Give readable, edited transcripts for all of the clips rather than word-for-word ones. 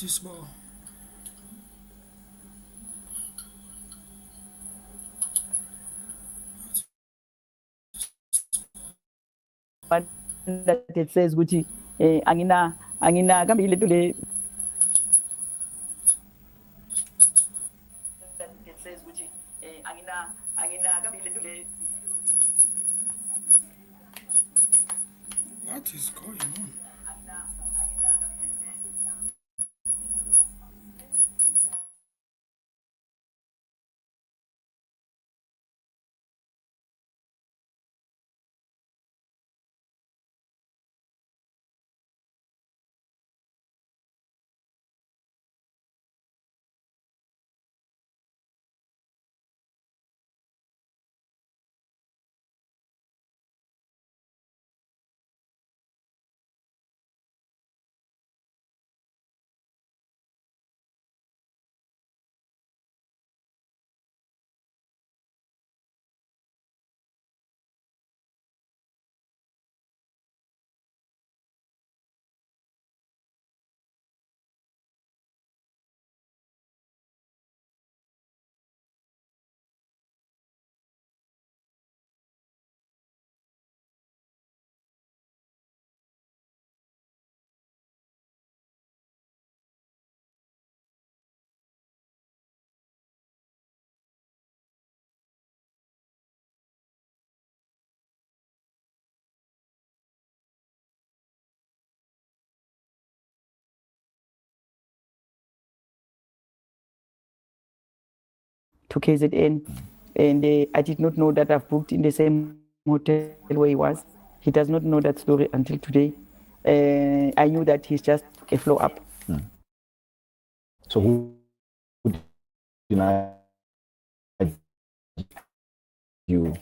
This ball. That it says Gucci angina kambi ile tule that it says Gucci angina kambi ile tule. What is going on? To KZN, and I did not know that I've booked in the same hotel where he was. He does not know that story until today. I knew that he's just a flow up. So who denied you?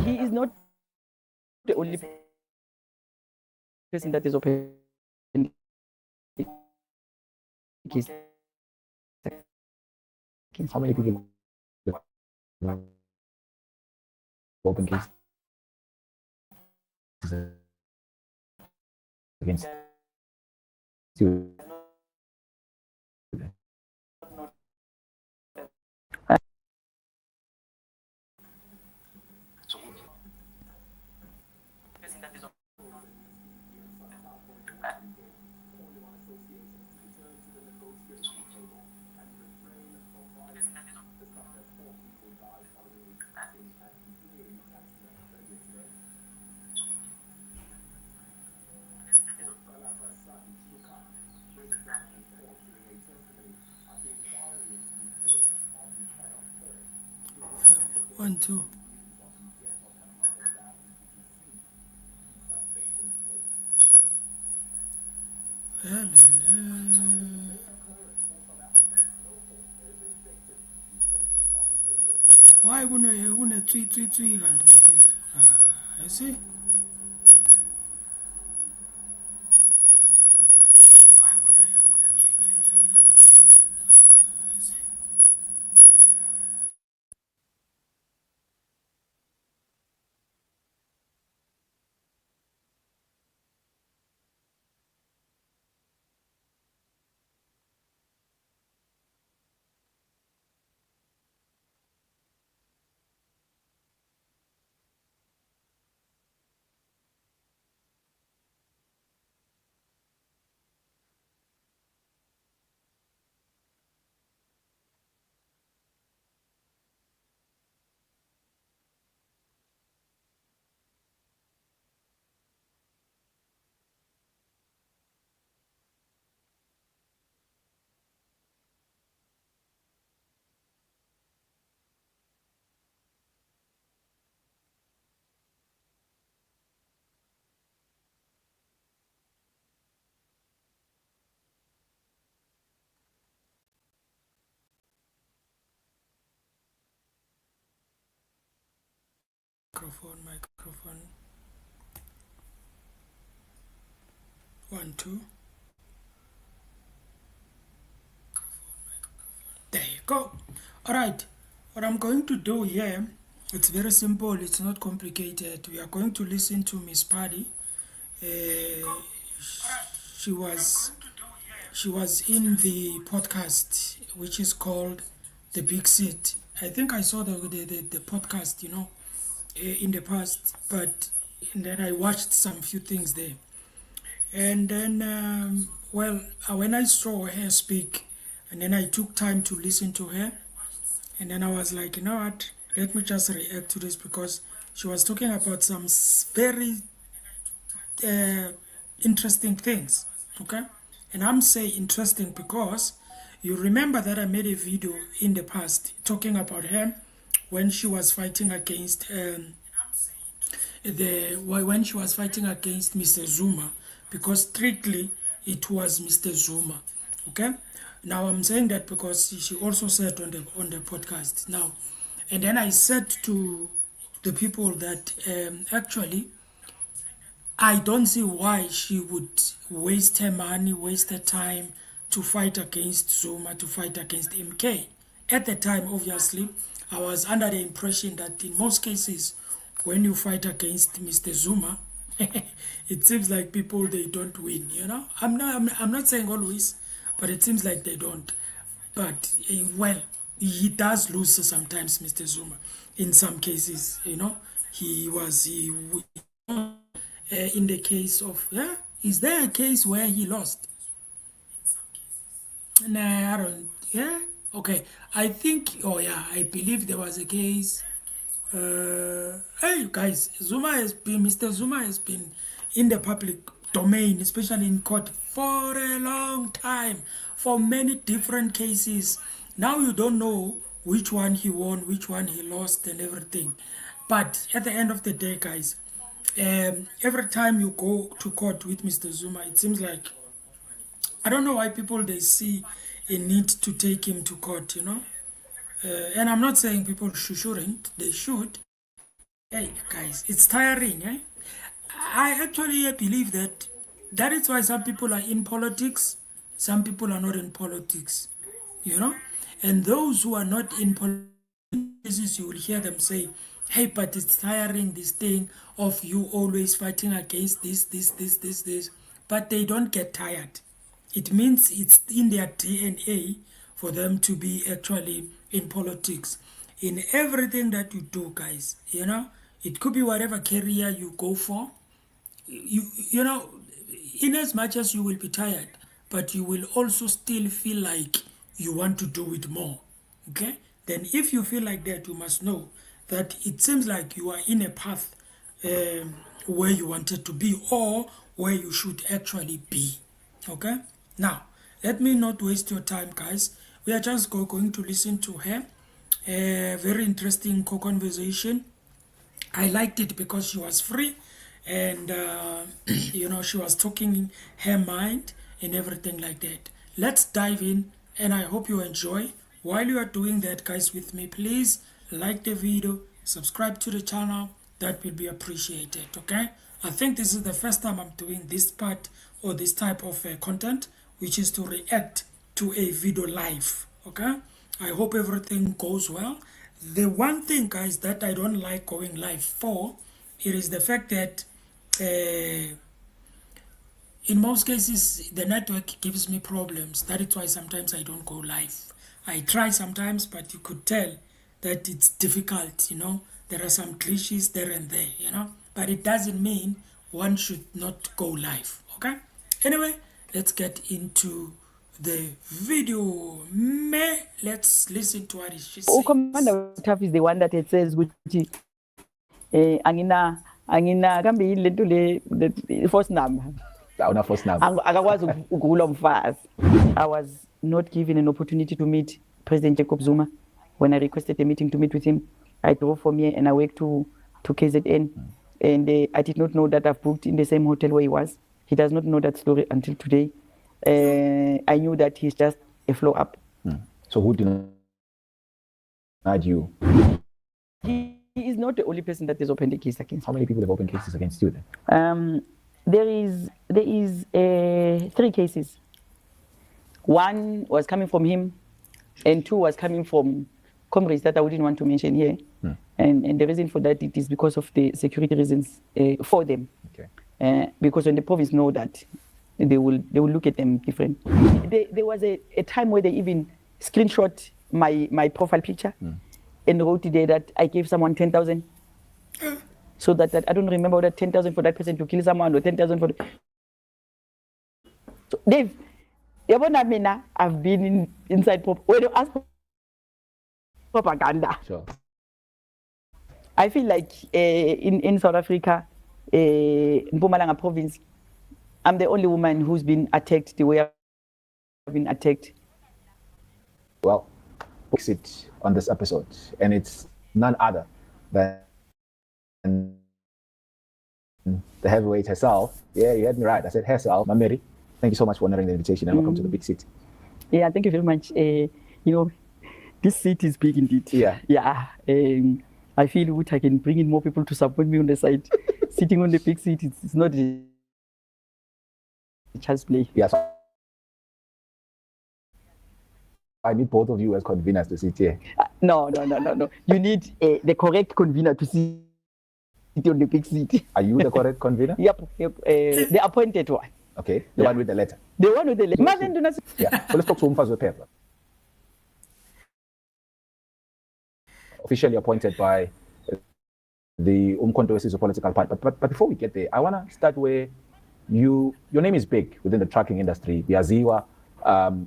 He is not the only person that is open. How many people open case against you? One, two. Why wouldn't three and I see. Microphone. 1, 2. There you go. All right. What I'm going to do here, it's very simple. It's not complicated. We are going to listen to Miss Paddy. She was in the podcast which is called The Big Seat. I think I saw the podcast, in the past, but and then I watched some few things there. And then, when I saw her speak, and then I took time to listen to her, and then I was like, you know what? Let me just react to this because she was talking about some very interesting things. Okay, and I'm saying interesting because you remember that I made a video in the past talking about her when she was fighting against when she was fighting against Mr. Zuma, because strictly it was Mr. Zuma. Okay, now I'm saying that because she also said on the podcast now, and then I said to the people that actually I don't see why she would waste her money, waste her time to fight against Zuma, to fight against MK. At the time, obviously, I was under the impression that in most cases, when you fight against Mr. Zuma, it seems like people they don't win. I'm not saying always, but it seems like they don't. But well, he does lose sometimes, Mr. Zuma. In some cases, in the case of, yeah, is there a case where he lost? Nah, I don't. Yeah, okay. I think. Oh yeah, I believe there was a case. Hey guys, Mr. Zuma has been in the public domain, especially in court, for a long time, for many different cases. Now you don't know which one he won, which one he lost, and everything. But at the end of the day, guys, every time you go to court with Mr. Zuma, it seems like I don't know why people they see a need to take him to court, and I'm not saying people shouldn't, they should. Hey guys, it's tiring, eh? I actually believe that is why some people are in politics, some people are not in politics, you know? And those who are not in politics, you will hear them say, hey, but it's tiring, this thing of you always fighting against this. But they don't get tired. It means it's in their DNA for them to be actually in politics. In everything that you do, guys, it could be whatever career you go for. You know, in as much as you will be tired, but you will also still feel like you want to do it more. Okay? Then if you feel like that, you must know that it seems like you are in a path where you wanted to be or where you should actually be. Okay? Now, let me not waste your time, guys. We are just going to listen to her. A very interesting conversation. I liked it because she was free and, she was talking her mind and everything like that. Let's dive in and I hope you enjoy. While you are doing that, guys, with me, please like the video, subscribe to the channel. That will be appreciated, okay? I think this is the first time I'm doing this part or this type of content, which is to react to a video live, okay? I hope everything goes well. The one thing, guys, that I don't like going live for, it is the fact that in most cases the network gives me problems. That is why sometimes I don't go live. I try sometimes, but you could tell that it's difficult, There are some glitches there and there, But it doesn't mean one should not go live, okay? Anyway, let's get into the video. Let's listen to what she says. Commander Tough is the one that it says Gucci angina kambe yini lento le first number. First number. Akakwazi ukulo mfazi. I was not given an opportunity to meet President Jacob Zuma. When I requested a meeting to meet with him, I drove from here and I went to KZN. And I did not know that I've booked in the same hotel where he was. He does not know that story until today. I knew that he's just a flow up. So who denied you? He is not the only person that has opened a case against. How many people have opened cases against you then? there is 3 cases. One was coming from him, and 2 was coming from comrades that I wouldn't want to mention here. And the reason for that, it is because of the security reasons for them. Okay. Because when the province know that, they will look at them different. There was a time where they even screenshot my profile picture and wrote there that I gave someone 10,000. So that I don't remember that 10,000 for that person to kill someone or 10,000 for. So Dave, I've been inside when you ask propaganda. Sure. I feel like in South Africa, Mpumalanga province, I'm the only woman who's been attacked the way I've been attacked. Well, it on this episode, and it's none other than the heavyweight herself. Yeah, you heard me right. I said herself, Mameri. Thank you so much for honoring the invitation and welcome to the big city. Yeah, thank you very much. This seat is big indeed. Yeah. Yeah. I feel I can bring in more people to support me on the side. Sitting on the big seat, it's not a child's play. Yeah. So I need both of you as conveners to sit here. No. You need the correct convener to sit on the big seat. Are you the correct convener? Yep. The appointed one. Okay, the one with the letter. The one with the letter. Yeah. So let's talk to Umfazi Phepha. Officially appointed by the Umkhonto weSizwe political party. But before we get there, I want to start where your name is big within the trucking industry. Yaziwa,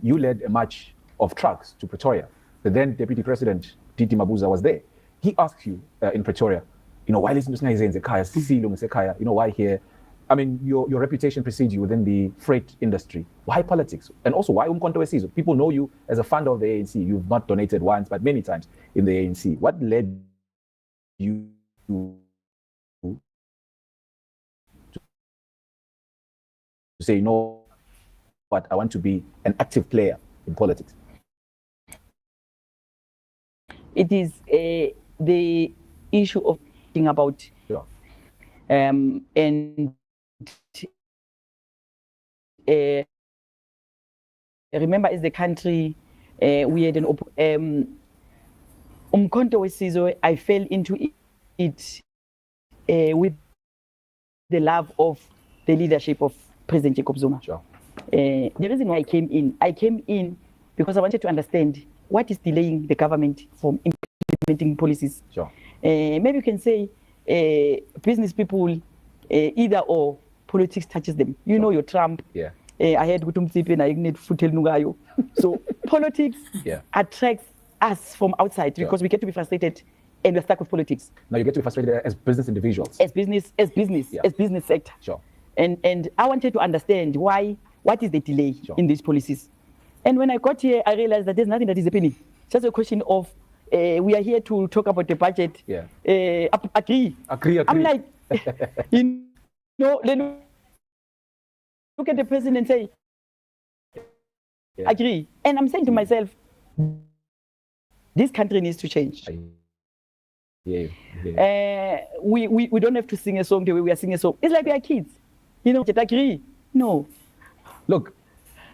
you led a march of trucks to Pretoria. The then Deputy President Titi Mabuza was there. He asked you in Pretoria, why listen to Sekaya, why here? I mean, your reputation precedes you within the freight industry. Why politics? And also, why Umkhonto weSizwe? People know you as a founder of the ANC. You've not donated once, but many times in the ANC. What led you to say, but I want to be an active player in politics? It is the issue of thinking about, Sure. And remember, as the country, we had an Umkhonto weSizwe. I fell into it with the love of the leadership of President Jacob Zuma. Sure. The reason why I came in because I wanted to understand what is delaying the government from implementing policies. Sure. Maybe you can say business people, either or politics touches them. You know, your Trump. Yeah. I had Gutumtsipe na ignet futel nugayo. So politics attracts us from outside because we get to be frustrated and we're stuck with politics. Now you get to be frustrated as business individuals. As business sector. Sure. And I wanted to understand what is the delay in these policies. And when I got here, I realized that there's nothing that is happening. It's just a question of we are here to talk about the budget. Yeah. Agree. I'm like, look at the president and say, agree. And I'm saying to myself, this country needs to change. We don't have to sing a song the way we are singing a song. It's like we are kids. Agree. No. Look,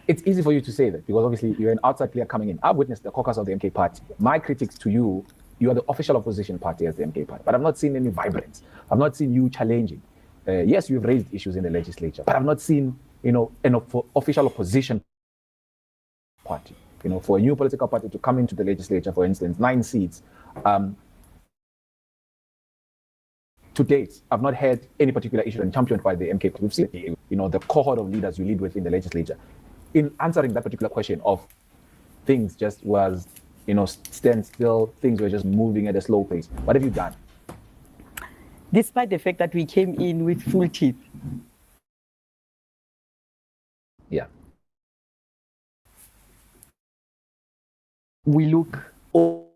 it's easy for you to say that because obviously you're an outside player coming in. I've witnessed the caucus of the MK party. My critics to you, you are the official opposition party as the MK party, but I've not seen any vibrance. I've not seen you challenging. Yes, you've raised issues in the legislature, but I've not seen, an official opposition party. For a new political party to come into the legislature, for instance, 9 seats. To date, I've not heard any particular issue championed by the MK. We've seen, the cohort of leaders you lead with in the legislature. In answering that particular question of things just was, stand still, things were just moving at a slow pace. What have you done? Despite the fact that we came in with full teeth. Yeah. We look old.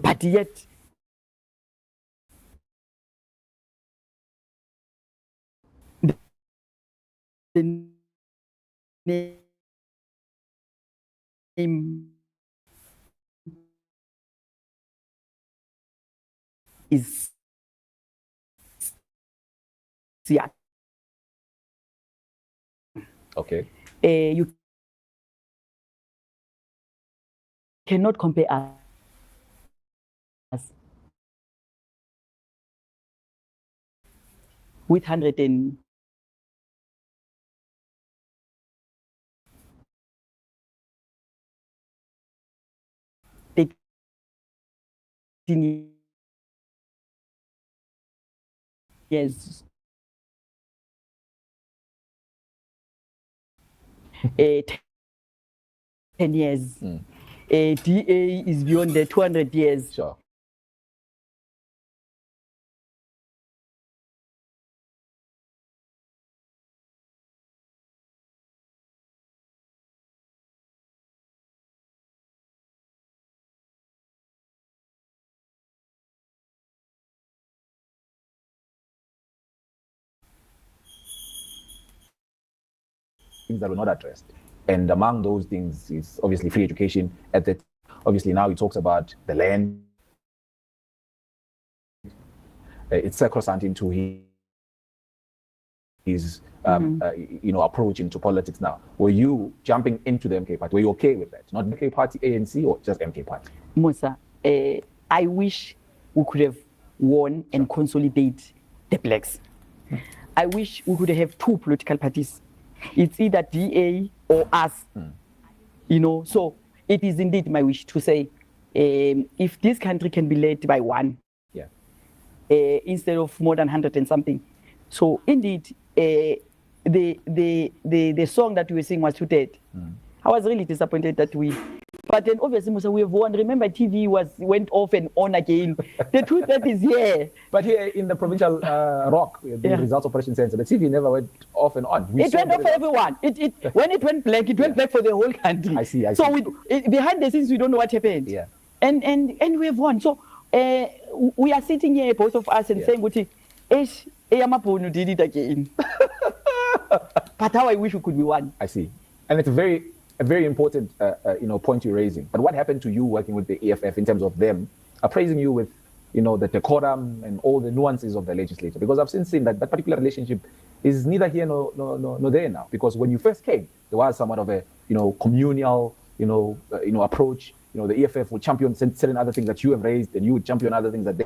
But yet, the name is Yeah. Okay. You cannot compare us with 100 and years. 10 years. DA is beyond the 200 years. Sure. Things that were not addressed. And among those things is obviously free education. Obviously now he talks about the land. It's sacrosanct into his approach into politics now. Were you jumping into the MK party? Were you okay with that? Not MK party, ANC, or just MK party? Musa, I wish we could have won and consolidate the blacks. I wish we could have two political parties. It's either DA or us. So it is indeed my wish to say, if this country can be led by one, instead of more than 100 and something. So indeed, the song that we were singing was too dead. I was really disappointed that but then obviously Musa, we have won. Remember, TV went off and on again. The truth that is here. But here in the provincial rock, the results operation center, the TV never went off and on. It went off for everyone. When it went black, it went black for the whole country. I see. So behind the scenes, we don't know what happened. Yeah. And we have won. So we are sitting here, both of us, and saying, "Eyamabhunu did it again." But how I wish we could be one. I see. And it's a very important point you're raising. But what happened to you working with the EFF in terms of them appraising you with the decorum and all the nuances of the legislature? Because I've seen that particular relationship is neither here nor there now. Because when you first came, there was somewhat of a communal approach. The EFF would champion certain other things that you have raised, and you would champion other things that they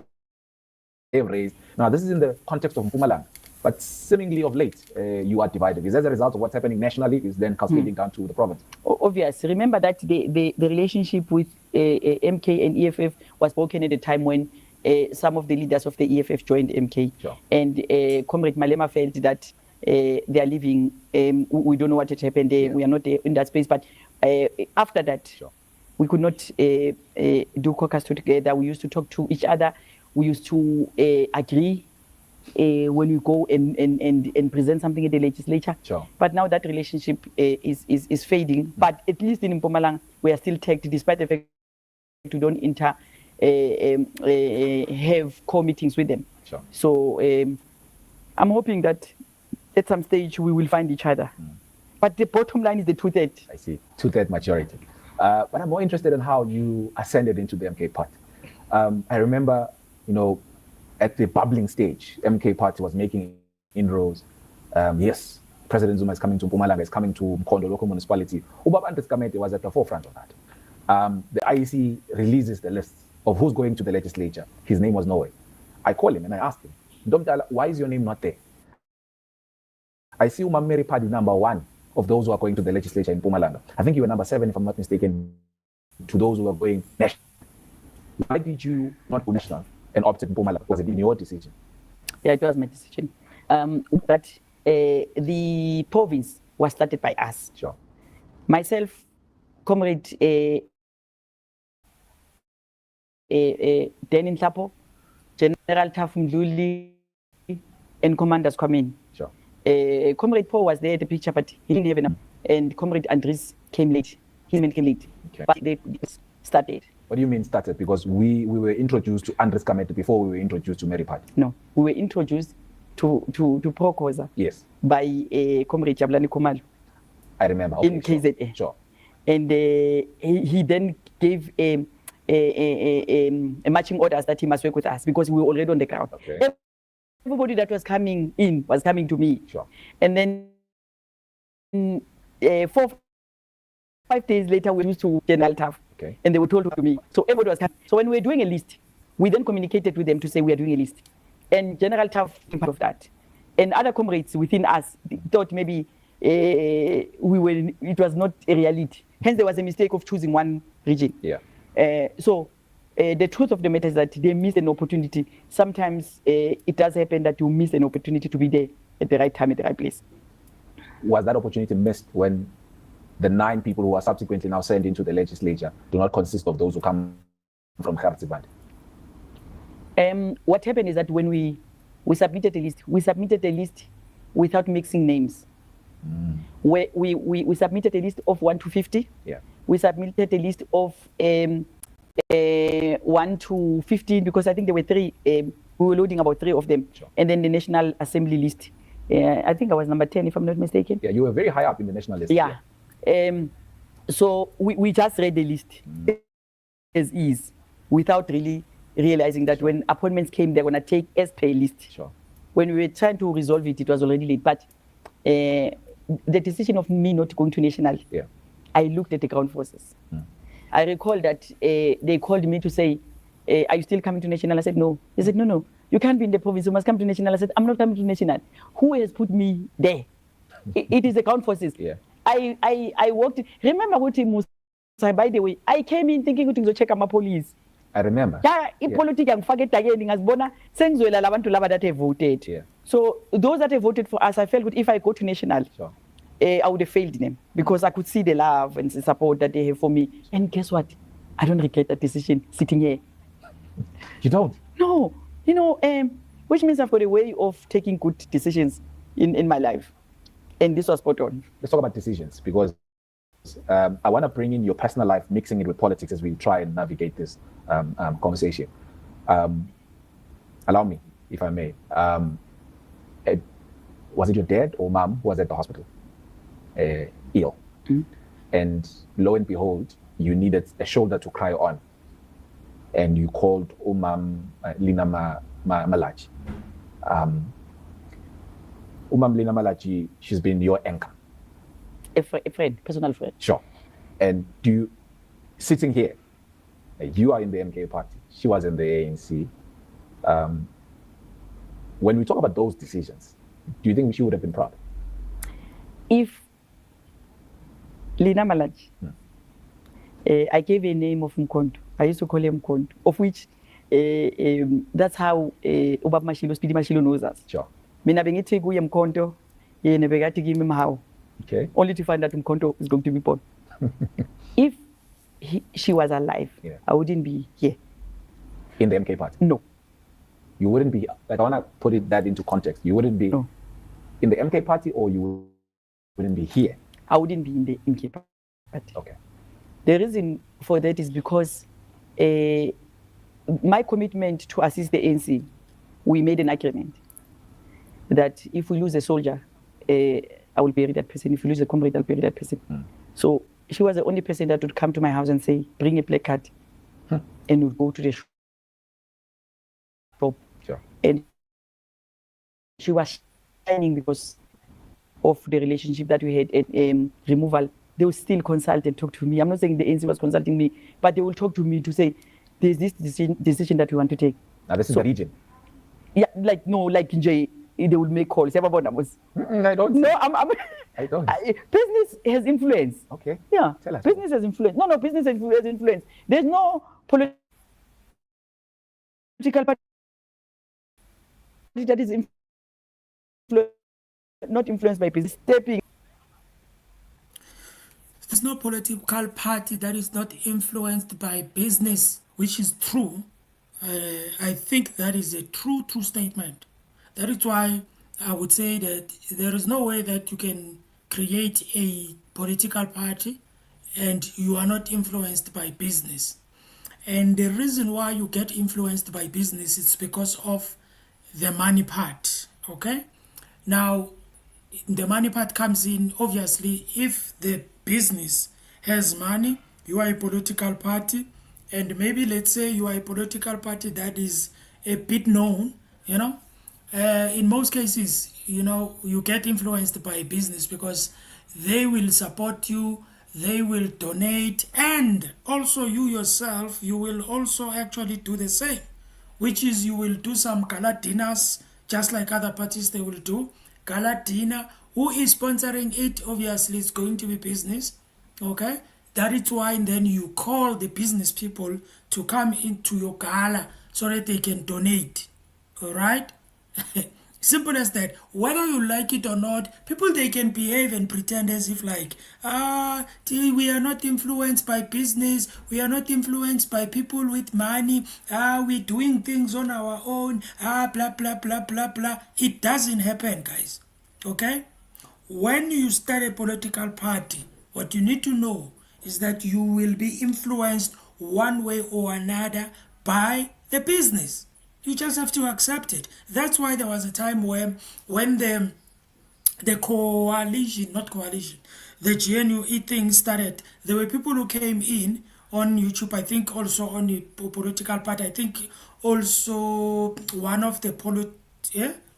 have raised. Now this is in the context of Mpumalanga. But seemingly of late, you are divided. Is that a result of what's happening nationally? Is then cascading down to the province? Obvious. Remember that the relationship with MK and EFF was broken at a time when some of the leaders of the EFF joined MK. Sure. And Comrade Malema felt that they are leaving. We don't know what had happened there. Yeah. We are not in that space. But after that, we could not do caucus together. We used to talk to each other. We used to agree when we go and present something in the legislature. Sure. But now that relationship is fading. But at least in Mpumalanga, we are still tagged, despite the fact we don't have core meetings with them. Sure. So I'm hoping that at some stage we will find each other. But the bottom line is the 2/3. I see, 2/3 majority. But I'm more interested in how you ascended into the MK party. I remember, at the bubbling stage, MK party was making inroads. Yes, President Zuma is coming to Mpumalanga, is coming to Mkondo local municipality. Ubaba Andres Kamete was at the forefront of that. The IEC releases the list of who's going to the legislature. His name was nowhere. I call him and I asked him, Domtala, why is your name not there? I see Umameri Padi number 1 of those who are going to the legislature in Mpumalanga. I think you were number 7, if I'm not mistaken, to those who are going national. Why did you not go national and opt in Mpumalanga? Was it in your decision? Yeah, it was my decision. But the province was started by us. Sure. Myself, Comrade Denin Tlapo, General Tafu Mdluli, and commanders come in. Sure. Comrade Paul was there at the picture, but he didn't have enough. And Comrade Andres came late. His men came late. Okay. But they started. What do you mean started? Because we were introduced to Andres Kamete before we were introduced to Mary Padi. No, we were introduced to Prokoza. Yes. By Comrade Jabulani Khumalo. I remember. Okay, in KZN. Sure. And he then gave a marching orders that he must work with us because we were already on the ground. Okay. everybody that was coming in was coming to me. Sure. And then 4-5 days later, we used to General Taff. Okay. And they were told to me. So everybody was coming. So when we were doing a list, we then communicated with them to say we are doing a list. And General Taff was part of that. And other comrades within us thought maybe it was not a reality. Hence, there was a mistake of choosing one region. Yeah. So the truth of the matter is that they missed an opportunity. Sometimes it does happen that you miss an opportunity to be there at the right time, at the right place. Was that opportunity missed when the 9 people who are subsequently now sent into the legislature do not consist of those who come from Khartsiband? What happened is that when we submitted a list without mixing names. We submitted a list of 1 to 50. Yeah. We submitted a list of 1 to 15 because I think there were 3. We were loading about 3 of them. Sure. And then the National Assembly list. I think I was number 10, if I'm not mistaken. Yeah, you were very high up in the national list. Yeah. So we just read the list as is without really realizing that when appointments came, they're going to take as per list. Sure. When we were trying to resolve it, it was already late. But the decision of me not going to national, Yeah. I looked at the ground forces. I recall that they called me to say, are you still coming to national? I said, no. They said, no, you can't be in the province. You must come to national. I said, I'm not coming to national. Who has put me there? It is the ground forces. Yeah. I walked. Remember what Musa, by the way, I came in thinking to check my police. I remember. Yeah, ipolitiki angifake again ngazibona sengizwela labantu laba that have voted. Yeah. So those that have voted for us, I felt good if I go to national. Sure. I would have failed them because I could see the love and the support that they have for me. And guess what? I don't regret that decision sitting here. You don't? No, which means I've got a way of taking good decisions in my life. And this was spot on. Let's talk about decisions because I want to bring in your personal life, mixing it with politics as we try and navigate this conversation. Allow me, if I may. Was it your dad or mom who was at the hospital? Ill. And lo and behold, you needed a shoulder to cry on. And you called Umam Lina Malachi. Umam Lina Malachi, she's been your anchor. A friend, personal friend. Sure. And sitting here, you are in the MK party, she was in the ANC. When we talk about those decisions, do you think she would have been proud? If Lina Malachi, I gave a name of Mkondo. I used to call him Mkondo, of which that's how Ubab Mashilo, Speedy Mashilo knows us. Sure. Mina bengithi kuye Mkondo, yena bekathi kimi Mhawu. Okay. Only to find that Mkondo is going to be born. If she was alive, Yeah. I wouldn't be here. In the MK party? No. You wouldn't be, like I want to put that into context. You wouldn't be in the MK party or you wouldn't be here? I wouldn't be in the MK party. Okay. The reason for that is because my commitment to assist the ANC, we made an agreement that if we lose a soldier, I will bury that person. If we lose a comrade, I'll bury that person. So she was the only person that would come to my house and say, bring a placard, and we'd go to the shop. Sure. And she was shining because of the relationship that we had at removal. They will still consult and talk to me. I'm not saying the ANC was consulting me, but they will talk to me to say, there's this decision that we want to take. Now this is the region. Yeah, like in J, they will make calls. I don't. No, I don't. Business has influence. Okay. Yeah. Tell us. Business has influence. No, business has influence. There's no political party that is not influenced by business. Stepping. There's no political party that is not influenced by business, which is true. I think that is a true statement. That is why I would say that there is no way that you can create a political party and you are not influenced by business. And the reason why you get influenced by business is because of the money part, okay? Now, the money part comes in, obviously, if the business has money, you are a political party, and maybe let's say you are a political party that is a bit known, in most cases, you know, you get influenced by business because they will support you, they will donate, and also you yourself, you will also actually do the same, which is you will do some gala dinners, just like other parties they will do. Gala dinner, who is sponsoring it? Obviously, it's going to be business. Okay, that is why then you call the business people to come into your gala so that they can donate. All right. Simple as that. Whether you like it or not, people they can behave and pretend as if like, we are not influenced by business, we are not influenced by people with money, we're doing things on our own, blah blah blah blah blah. It doesn't happen, guys. Okay? When you start a political party, what you need to know is that you will be influenced one way or another by the business. You just have to accept it. That's why there was a time where when the coalition, not coalition, the GNU thing started, there were people who came in on YouTube, I think also on the political party, I think also one of the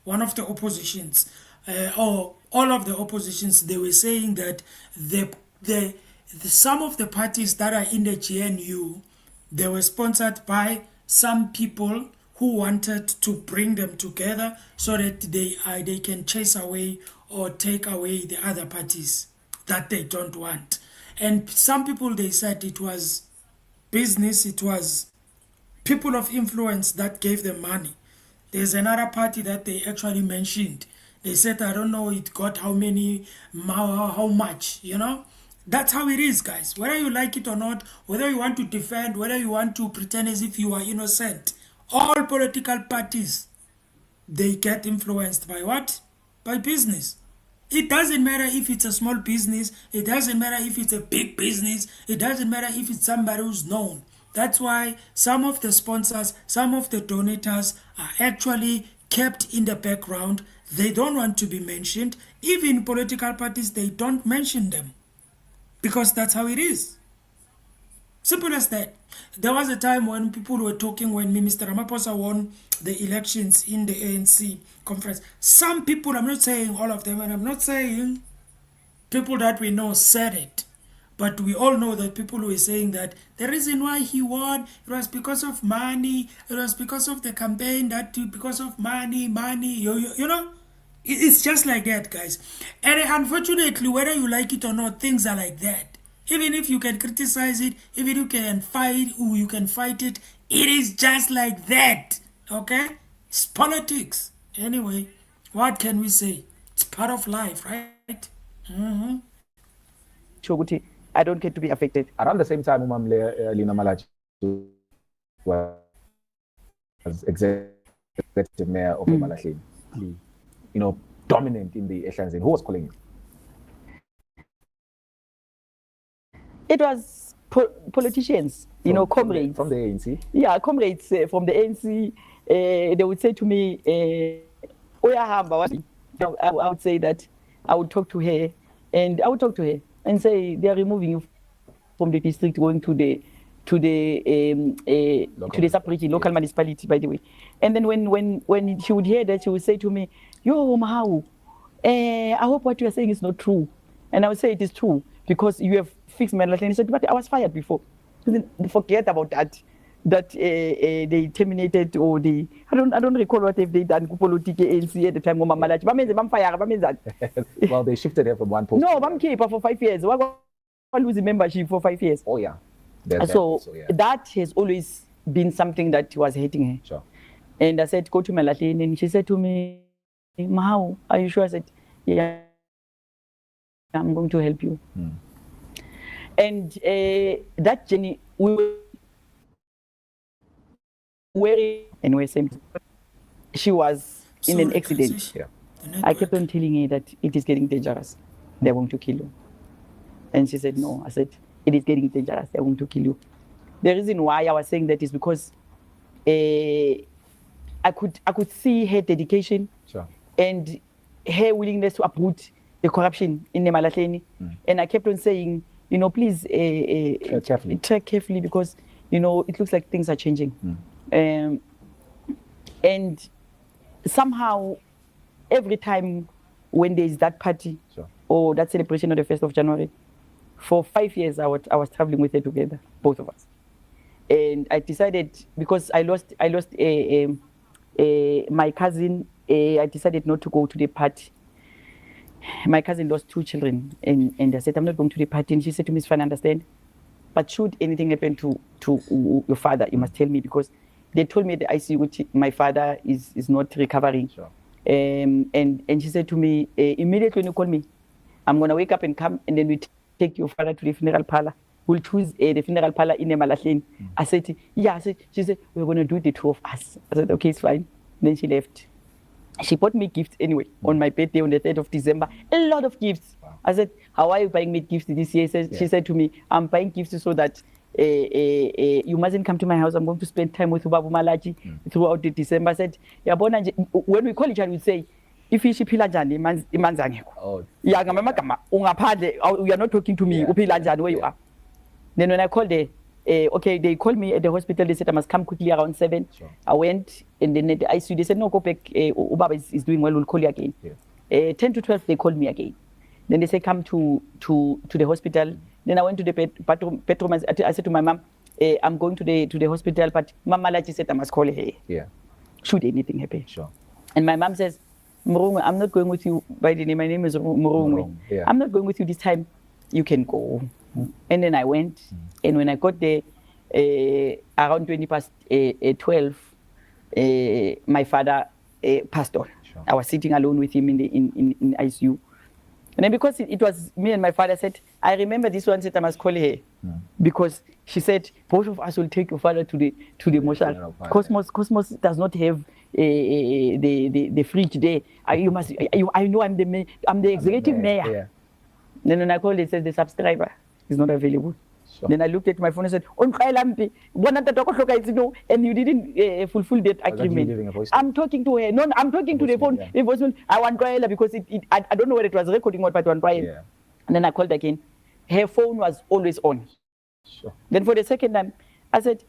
one of the oppositions, or all of the oppositions, they were saying that some of the parties that are in the GNU, they were sponsored by some people who wanted to bring them together so that they can chase away or take away the other parties that they don't want. And some people, they said it was business, it was people of influence that gave them money. There's another party that they actually mentioned. They said, I don't know, it got how many, how much, you know. That's how it is, guys. Whether you like it or not, whether you want to defend, whether you want to pretend as if you are innocent, all political parties, they get influenced by what? By business. It doesn't matter if it's a small business, it doesn't matter if it's a big business, it doesn't matter if it's somebody who's known. That's why some of the sponsors, some of the donors are actually kept in the background. They don't want to be mentioned. Even political parties, they don't mention them because that's how it is. Simple as that. There was a time when people were talking when Mr. Ramaphosa won the elections in the ANC conference. Some people, I'm not saying all of them, and I'm not saying people that we know said it, but we all know that people were saying that the reason why he won, it was because of money, it was because of the campaign, that because of money, you know? It's just like that, guys. And unfortunately, whether you like it or not, things are like that. Even if you can criticize it, even if you can fight it, it is just like that. Okay? It's politics. Anyway, what can we say? It's part of life, right? Shoguti, I don't get to be affected. Around the same time, Lina Malachi was executive mayor of Malachi. You know, dominant in the Ehlanzeni. Who was calling you? It was politicians, you know, comrades. From the ANC? Yeah, comrades from the ANC. They would say to me, I would say that I would talk to her, and I would talk to her and say, they are removing you from the district, going to the sub-region, local municipality, by the way. And then when she would hear that, she would say to me, yo, Mahau, I hope what you are saying is not true. And I would say it is true, because you have fixed my life. And he said, but I was fired before. Forget about that. That they terminated, or I don't recall what they done ANC at the time. Well, they shifted her from one post. No, I'm keeper for 5 years. Why losing membership for 5 years? Oh yeah. That has always been something that was hating her. Sure. And I said, go to Malahleni, and she said to me, Mahau, are you sure? I said, yeah, I'm going to help you. And that journey, we were and we're same. She was in an accident. Yeah. I kept on telling her that it is getting dangerous. They're going to kill you. And she said, no. I said, it is getting dangerous. They're going to kill you. The reason why I was saying that is because I could see her dedication. Sure. And her willingness to uproot the corruption in the Malahleni. And I kept on saying, you know, please tread carefully, because, you know, it looks like things are changing. And somehow, every time when there is that party or that celebration on the 1st of January, for 5 years I was traveling with her together, both of us. And I decided, because I lost my cousin, I decided not to go to the party. My cousin lost 2 children, and I said, I'm not going to the party. And she said to me, it's fine, I understand. But should anything happen to your father, you must tell me, because they told me at the ICU my father is not recovering. Sure. And she said to me, immediately when you call me, I'm going to wake up and come, and then we take your father to the funeral parlor. We'll choose the funeral parlor in Emalahleni. I said, yeah. She said, we're going to do the 2 of us. I said, okay, it's fine. Then she left. She bought me gifts anyway on my birthday on the 3rd of December. A lot of gifts. Wow. I said, how are you buying me gifts this year? She said to me, I'm buying gifts so that you mustn't come to my house. I'm going to spend time with Ubabu Malachi throughout the December. I said, when we call each other, we say, if you phila njani imanzi angekho. Yeah, ngamagama ungaphandle, you are not talking to me. Uphila njani where you are. Then when I called her, okay, they called me at the hospital. They said I must come quickly around 7. Sure. I went, and then at the ICU they said, no, go back. Ubaba is doing well. We'll call you again. 10 to 12 they called me again. Then they said come to the hospital. Then I went to the bedroom. I said to my mom, I'm going to the hospital, but Mama Malachi said I must call her. Yeah. Should anything happen. Sure. And my mom says, Murungwe, I'm not going with you. By the name, my name is Murungwe. Yeah. I'm not going with you this time. You can go. And then I went, and when I got there, around 20 past 12, my father passed on. Sure. I was sitting alone with him in ICU. And then because it was me and my father said, I remember this one said I must call her. Because she said, both of us will take your father to the mortuary. Cosmos does not have the fridge there. I know I'm the executive mayor. Yeah. Then when I called, it says the subscriber is not available. Sure. Then I looked at my phone and said, and you didn't fulfill that agreement. I'm talking to her. No, I'm talking to the phone. Yeah. I want to because I don't know whether it was recording or but I want to. Yeah. And then I called again. Her phone was always on. Sure. Then for the second time, I said,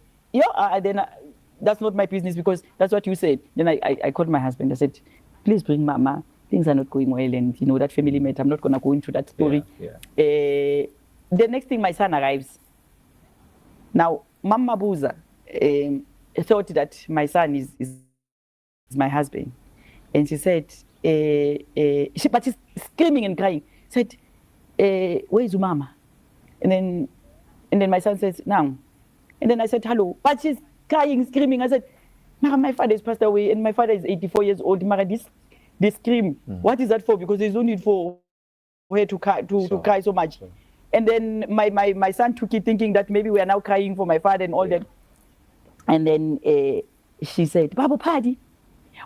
that's not my business because that's what you said. Then I called my husband. I said, please bring Mama. Things are not going well, and that family matter. I'm not going to go into that story. Yeah. The next thing, my son arrives. Now, Mama Buza thought that my son is my husband, and she said, but she's screaming and crying. Said, where is your mama? And then my son says, now. And then I said, hello. But she's crying, screaming. I said, my father has passed away, and my father is 84 years old. Mara, they scream. What is that for? Because there's no need for her to cry so much. Sure. And then my son took it thinking that maybe we are now crying for my father and all that. And then she said, Babu Padi,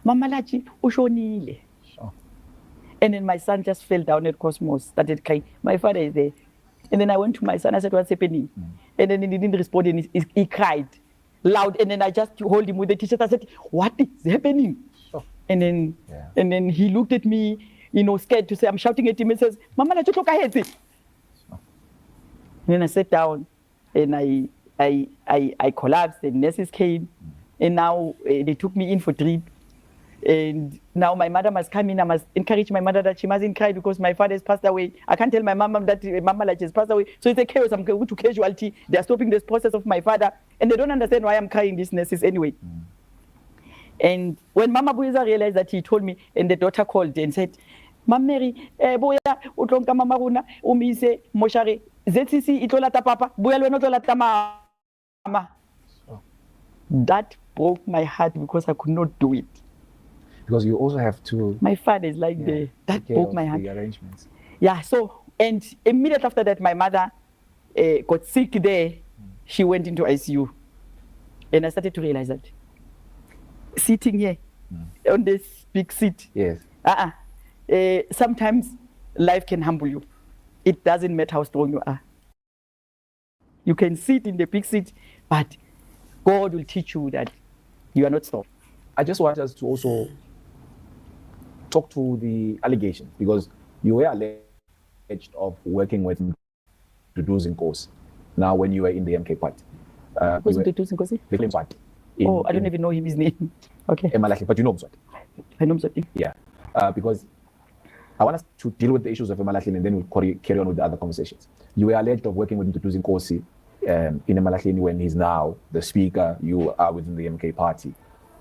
Mama Lachi, ushonile. Sure. And then my son just fell down at Cosmos, started crying. My father is there. And then I went to my son, I said, what's happening? And then he didn't respond, and he cried loud. And then I just hold him with the t-shirt. I said, what is happening? Sure. And then he looked at me, scared to say, I'm shouting at him and says, Mama, let's look ahead. And then I sat down and I collapsed, and nurses came, and now they took me in for drip. And now my mother must come in. I must encourage my mother that she mustn't cry because my father has passed away. I can't tell my mom that Mama has passed away. So it's a chaos. I'm going to casualty. They are stopping this process of my father, and they don't understand why I'm crying, these nurses anyway. And when Mama Buiza realized that, he told me, and the daughter called and said, Mam Mary, boya utlonka mama runa umise moshare ZCC itolata papa boya lwena utolata mama. That broke my heart because I could not do it. Because you also have to. My father is like that broke my heart. The arrangements. Yeah. So, and immediately after that, my mother got sick there. She went into ICU, and I started to realize that sitting here on this big seat. Yes. Sometimes life can humble you. It doesn't matter how strong you are. You can sit in the big seat, but God will teach you that you are not strong. I just want us to also talk to the allegations, because you were alleged of working with Dudu's in course. Now, when you were in the MK party. Who's Dudu's in course? The Claims party. I don't even know him, his name. Okay. But you know Mswati. Yeah, because I want us to deal with the issues of Emalahleni and then we'll carry on with the other conversations. You were alleged of working with Mduduzi Nkosi in Emalahleni when he's now the speaker. You are within the MK party.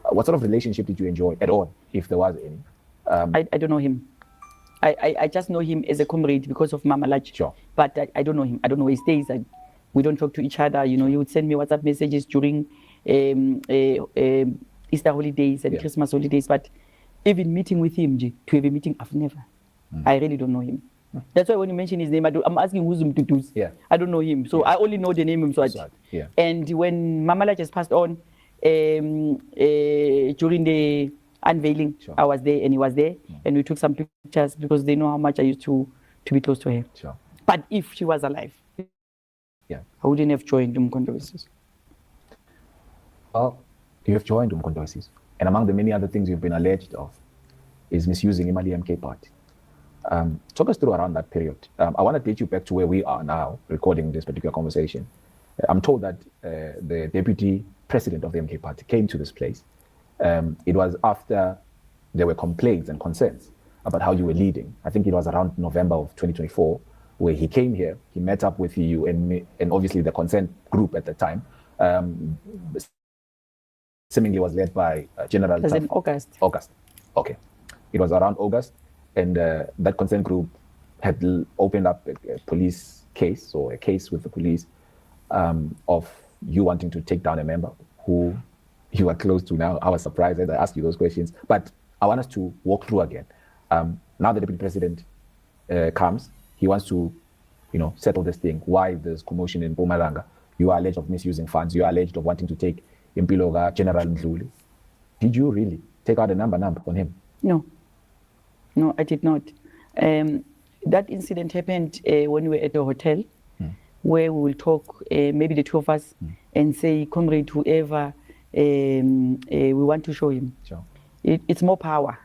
What sort of relationship did you enjoy at all, if there was any? I don't know him. I just know him as a comrade because of Mama Lach. Sure. But I don't know him. I don't know where he stays. We don't talk to each other. You know, he would send me WhatsApp messages during Easter holidays and Christmas holidays. But even meeting with him, to have a meeting, I've never. I really don't know him. That's why when you mention his name, I'm asking who's Mduduzi. Yeah. I don't know him. So I only know the name Mswati. Yeah. And when Mama Lach has passed on, during the unveiling, I was there and he was there, and we took some pictures because they know how much I used to be close to her. Sure. But if she was alive, yeah, I wouldn't have joined Umkhonto. Well, you have joined Umkhonto, and among the many other things you've been alleged of is misusing Imali MK party. Talk us through around that period. I want to take you back to where we are now, recording this particular conversation. I'm told that the deputy president of the MK party came to this place. It was after there were complaints and concerns about how you were leading. I think it was around November of 2024, where he came here, he met up with you and obviously the consent group at the time, seemingly was led by General... It was in August. August, okay. It was around August, and that consent group had opened up a police case, or a case with the police, of you wanting to take down a member who you are close to now. I was surprised that I asked you those questions, but I want us to walk through again. Now the deputy president comes, he wants to, settle this thing. Why there's commotion in Mpumalanga? You are alleged of misusing funds. You are alleged of wanting to take Impiloga General Ndluli. Did you really take out a number on him? No, I did not. That incident happened when we were at the hotel, where we will talk, maybe the two of us, and say, comrade, whoever we want to show him. Sure. It's more power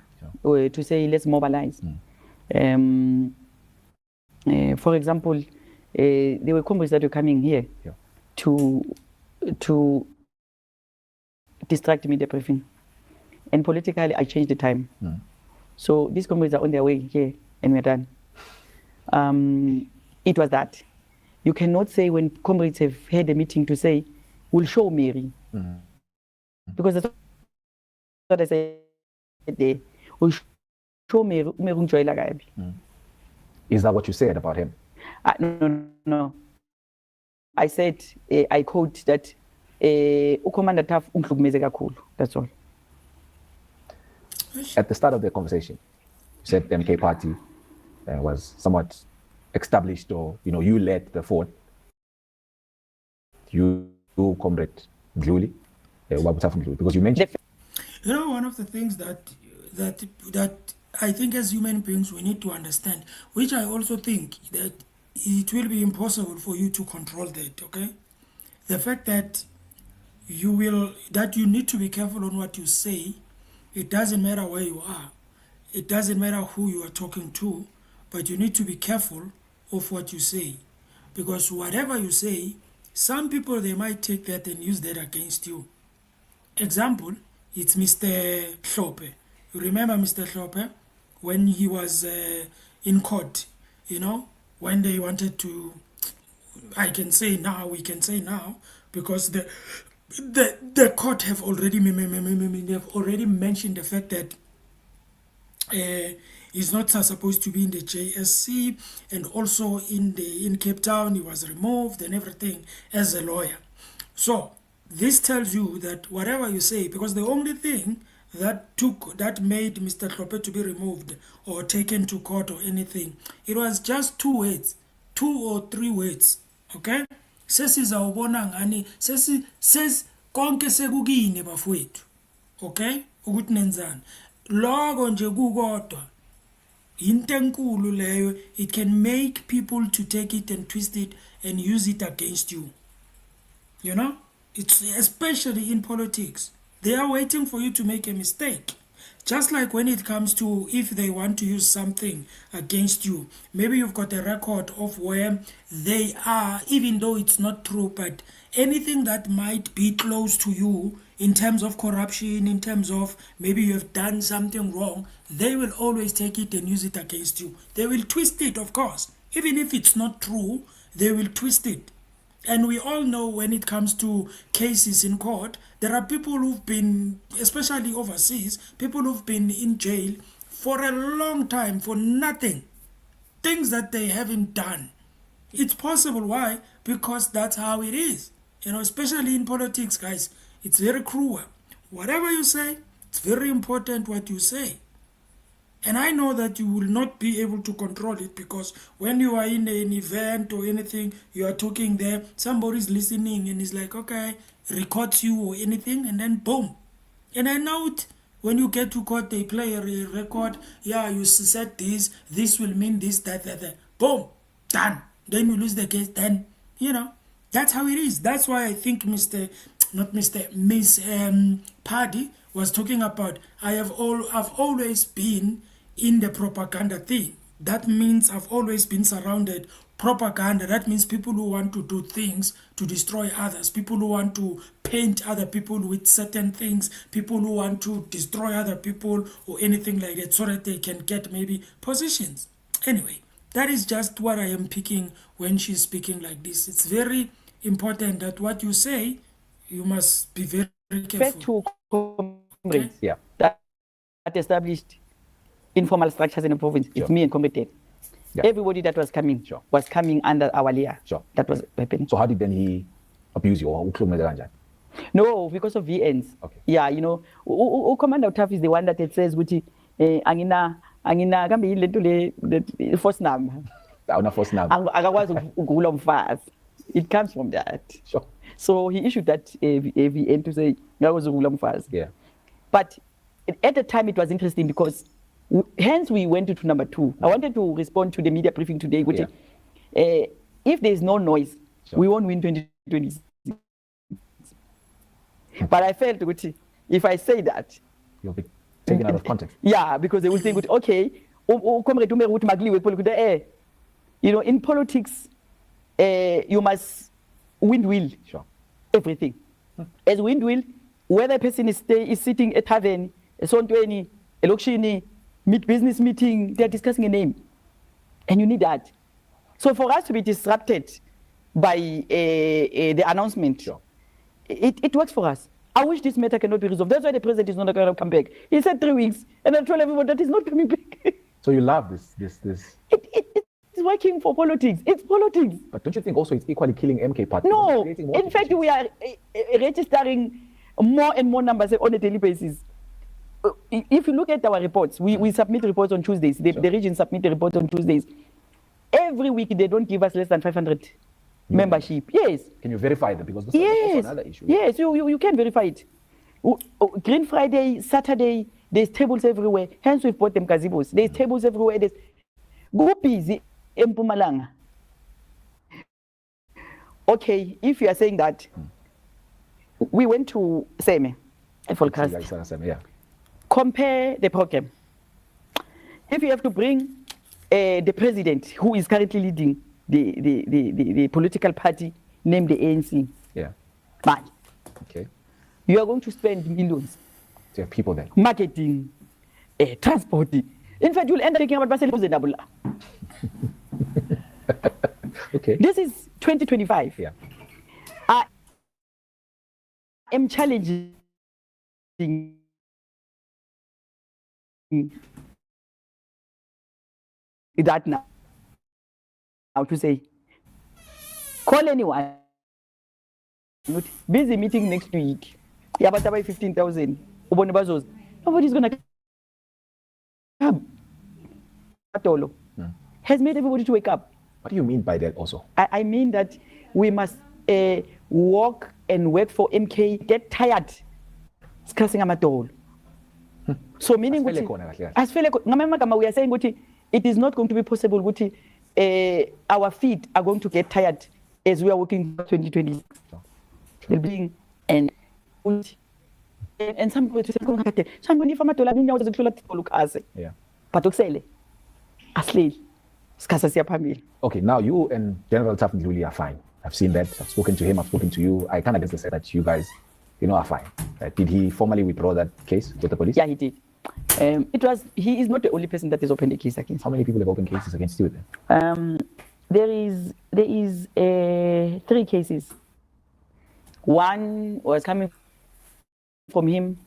to say, let's mobilize. For example, there were comrades that were coming here to distract me in the briefing. And politically, I changed the time. So these comrades are on their way here, and we're done. It was that. You cannot say when comrades have had a meeting to say, we'll show Mary. Because that's what I said there. We'll show Mary. Is that what you said about him? No. I said, I quote that, Ukomanda Taf umhlukumeze kakhulu. That's all. At the start of the conversation, you said the MK party was somewhat established, or you led the fort. You comrade Ndluli, because you mentioned. One of the things that I think as human beings we need to understand, which I also think that it will be impossible for you to control that. Okay, the fact that you need to be careful on what you say. It doesn't matter where you are. It doesn't matter who you are talking to, but you need to be careful of what you say. Because whatever you say, some people, they might take that and use that against you. Example, it's Mr. Hlope. You remember Mr. Hlope? When he was in court, when they wanted to, we can say now, because the court have already mentioned the fact that he's not supposed to be in the JSC, and also in Cape Town he was removed and everything as a lawyer. So this tells you that whatever you say, because the only thing that made Mr. Hlope to be removed or taken to court or anything, it was just 2 words, 2 or 3 words, okay? Sesizawubona ngani says konke sekukini bafowethu, okay, ukuthi nenzani lokho nje kukodwa into enkulu leyo. It can make people to take it and twist it and use it against you. It's especially in politics. They are waiting for you to make a mistake. Just like when it comes to, if they want to use something against you, maybe you've got a record of where they are, even though it's not true, but anything that might be close to you in terms of corruption, in terms of maybe you have done something wrong, they will always take it and use it against you. They will twist it, of course. Even if it's not true, they will twist it. And we all know when it comes to cases in court, there are people who've been, especially overseas, people who've been in jail for a long time for nothing. Things that they haven't done. It's possible. Why? Because that's how it is. You know, especially in politics, guys. It's very cruel. Whatever you say, it's very important what you say. And I know that you will not be able to control it, because when you are in an event or anything, you are talking there, somebody's listening and is like, okay, records you or anything, and then boom. And I know it. When you get to court, they play a record. Yeah, you said this will mean this, that. Boom, done. Then you lose the case. Then, you know, that's how it is. That's why I think Miss Paddy was talking about, I've always been in the propaganda thing. That means I've always been surrounded propaganda. That means people who want to do things to destroy others, people who want to paint other people with certain things, people who want to destroy other people or anything like that, so that they can get maybe positions. Anyway, that is just what I am picking when she's speaking like this. It's very important that what you say, you must be very careful. First two comrades, Yeah. that established informal structures in the province. Sure. It's me and Comrade Ted. Yeah. Everybody that was coming Sure. was coming under our layer. Sure. That was happening. So how did then he abuse you or ukhulumeza kanjani? No, because of VNs. Okay. Yeah, you know, Commander Tough is the one that it says, which angina kambe yilento le first number. Awuna force now. Akakwazi ukugula umfazi. It comes from that. Sure. So he issued that VN to say ngakwazi ukugula umfazi. Yeah. But at the time, it was interesting because hence we went to number 2. I wanted to respond to the media briefing today. Which, if there is no noise, Sure. we won't win 2026. But I felt, if I say that, You'll be taken out of context. yeah, because they will think, okay, you know, in politics, you must will Sure. everything. As will, whether a person is sitting at tavern, a sontweni, a lokshini, business meeting, they are discussing a name. And you need that. So for us to be disrupted by the announcement, Sure. it works for us. I wish this matter cannot be resolved. That's why the president is not going to come back. He said 3 weeks, and I told everyone that he's not coming back. So you love this. It's working for politics. It's politics. But don't you think also it's equally killing MK party? No, Creating more in fact, divisions? we are registering more and more numbers on a daily basis. If you look at our reports, we submit reports on Tuesdays. The region submit the reports on Tuesdays. Every week, they don't give us less than 500 membership. Yes. Can you verify them? Because this is also another issue. Yes, you can verify it. Green Friday, Saturday, there's tables everywhere. Hence, we've bought them gazebos. There's tables everywhere. There's go busy in Mpumalanga. Okay, if you are saying that, we went to Seme, Folcast. Yeah. Compare the program. If you have to bring the president who is currently leading the political party named the ANC, Yeah. fine. Okay. You are going to spend millions. So you have people there. Marketing, transporting. In fact, you'll end up taking about Basel. Okay. This is 2025. Yeah. I am challenging that now to say, call anyone. Busy meeting next week. Yeah, but about 15,000. Nobody's gonna come. Atolo has made everybody to wake up. What do you mean by that also? I mean that we must walk and work for MK, get tired. Discussing amatolo. So meaning we are saying it is not going to be possible our feet are going to get tired as we are working for 2020. They'll be and some people say somebody from Atola Yeah. but ukusele asleli sikhathi siyaphambili. Okay, now you and General Taff Ndluli are fine. I've seen that. I've spoken to him. I've spoken to you. I kind of get the sense that you guys are fine. Right? Did he formally withdraw that case with the police? Yeah, he did. He is not the only person that has opened a case against How many people have opened cases against you then? There is 3 cases. One was coming from him,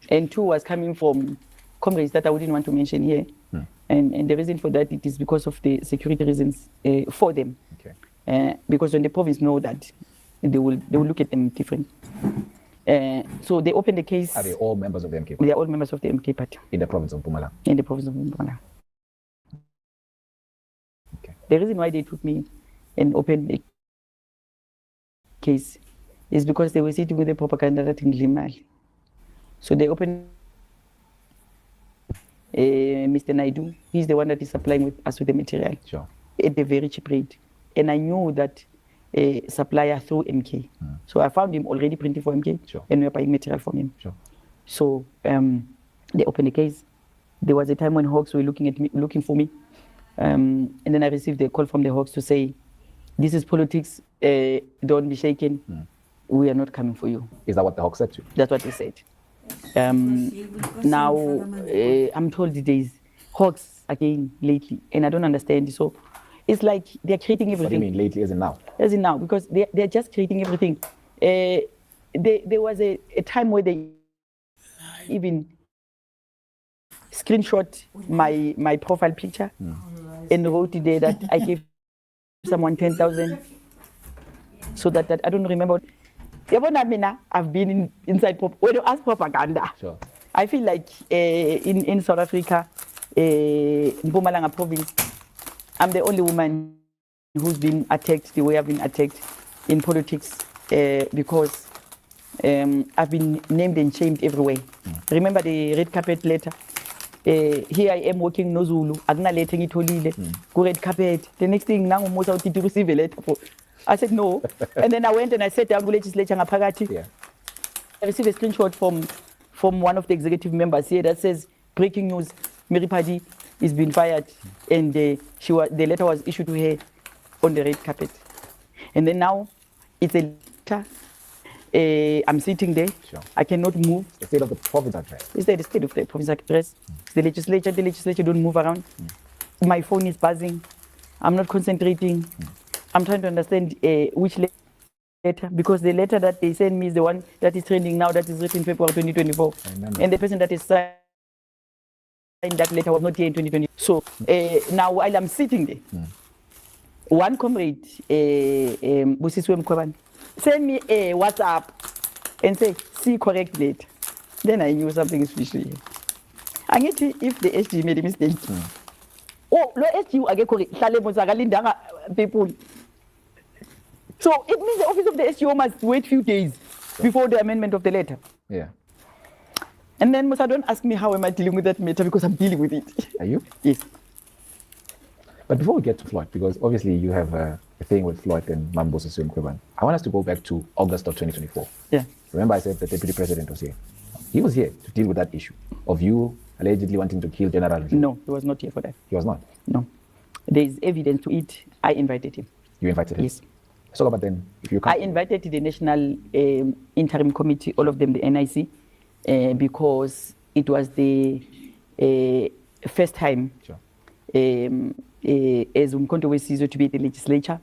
and 2 was coming from comrades that I wouldn't want to mention here. And the reason for that, it is because of the security reasons for them. Okay. Because when the province know that, they will look at them different. So they opened the case. Are they all members of the MK? They are all members of the MK party. In the province of Mpumalanga? In the province of Mpumalanga. Okay. The reason why they took me and opened the case is because they were sitting with the propaganda that in Limali. So they opened Mr. Naidu. He's the one that is supplying us with the material. Sure. At a very cheap rate. And I knew that supplier through MK. So I found him already printing for MK. Sure. And we were buying material from him. Sure. So they opened the case. There was a time when Hawks were looking for me. And then I received a call from the Hawks to say, this is politics, don't be shaken. We are not coming for you. Is that what the Hawk said to you? That's what they said. Now, I'm told these days, Hawks again lately, and I don't understand. So it's like they're creating everything. What do you mean lately, as in now? As in now, because they're just creating everything. There was a time where they even screenshot my profile picture and wrote there that I gave someone 10,000 so that I don't remember. I've been inside when you ask propaganda. Sure. I feel like in South Africa, Mpumalanga province, I'm the only woman who's been attacked the way I've been attacked in politics because I've been named and shamed everywhere. Remember the red carpet letter? Here I am working no Zulu. Agna letting it go red carpet. The next thing now most out to receive a letter for. I said no. And then I went and I sat down with legislature ngapakati. Yeah. I received a screenshot from one of the executive members here that says, breaking news, Mary Paddy is being fired. And the letter was issued to her on the red carpet. And then now it's a letter. I'm sitting there. Sure. I cannot move. The state of the province address. It's the state of the province address. It's the legislature don't move around. My phone is buzzing. I'm not concentrating. I'm trying to understand which letter, because the letter that they send me is the one that is trending now, that is written February 2024. And the person that is signed that letter was not here in 2020. So now while I'm sitting there, one comrade, Busiswe Mkwabane, send me a WhatsApp and say, see correct letter. Then I knew something is fishy. I get if the SG made a mistake. Oh, no SG again correct. People. So it means the office of the SGO must wait a few days before the amendment of the letter. Yeah. And then Musa, don't ask me how am I dealing with that matter, because I'm dealing with it. Are you? Yes. But before we get to Floyd, because obviously you have a thing with Floyd and Mambosa Mkhwebane, I want us to go back to August of 2024. Yeah. Remember I said the deputy president was here. He was here to deal with that issue of you allegedly wanting to kill General Zulu. No, he was not here for that. He was not? No. There is evidence to it. I invited him. You invited him? Yes. So, but then, if you can't... I invited the National Interim Committee, all of them, the NIC, because it was the first time Sure. as Umkhonto Wesizwe to be at the legislature.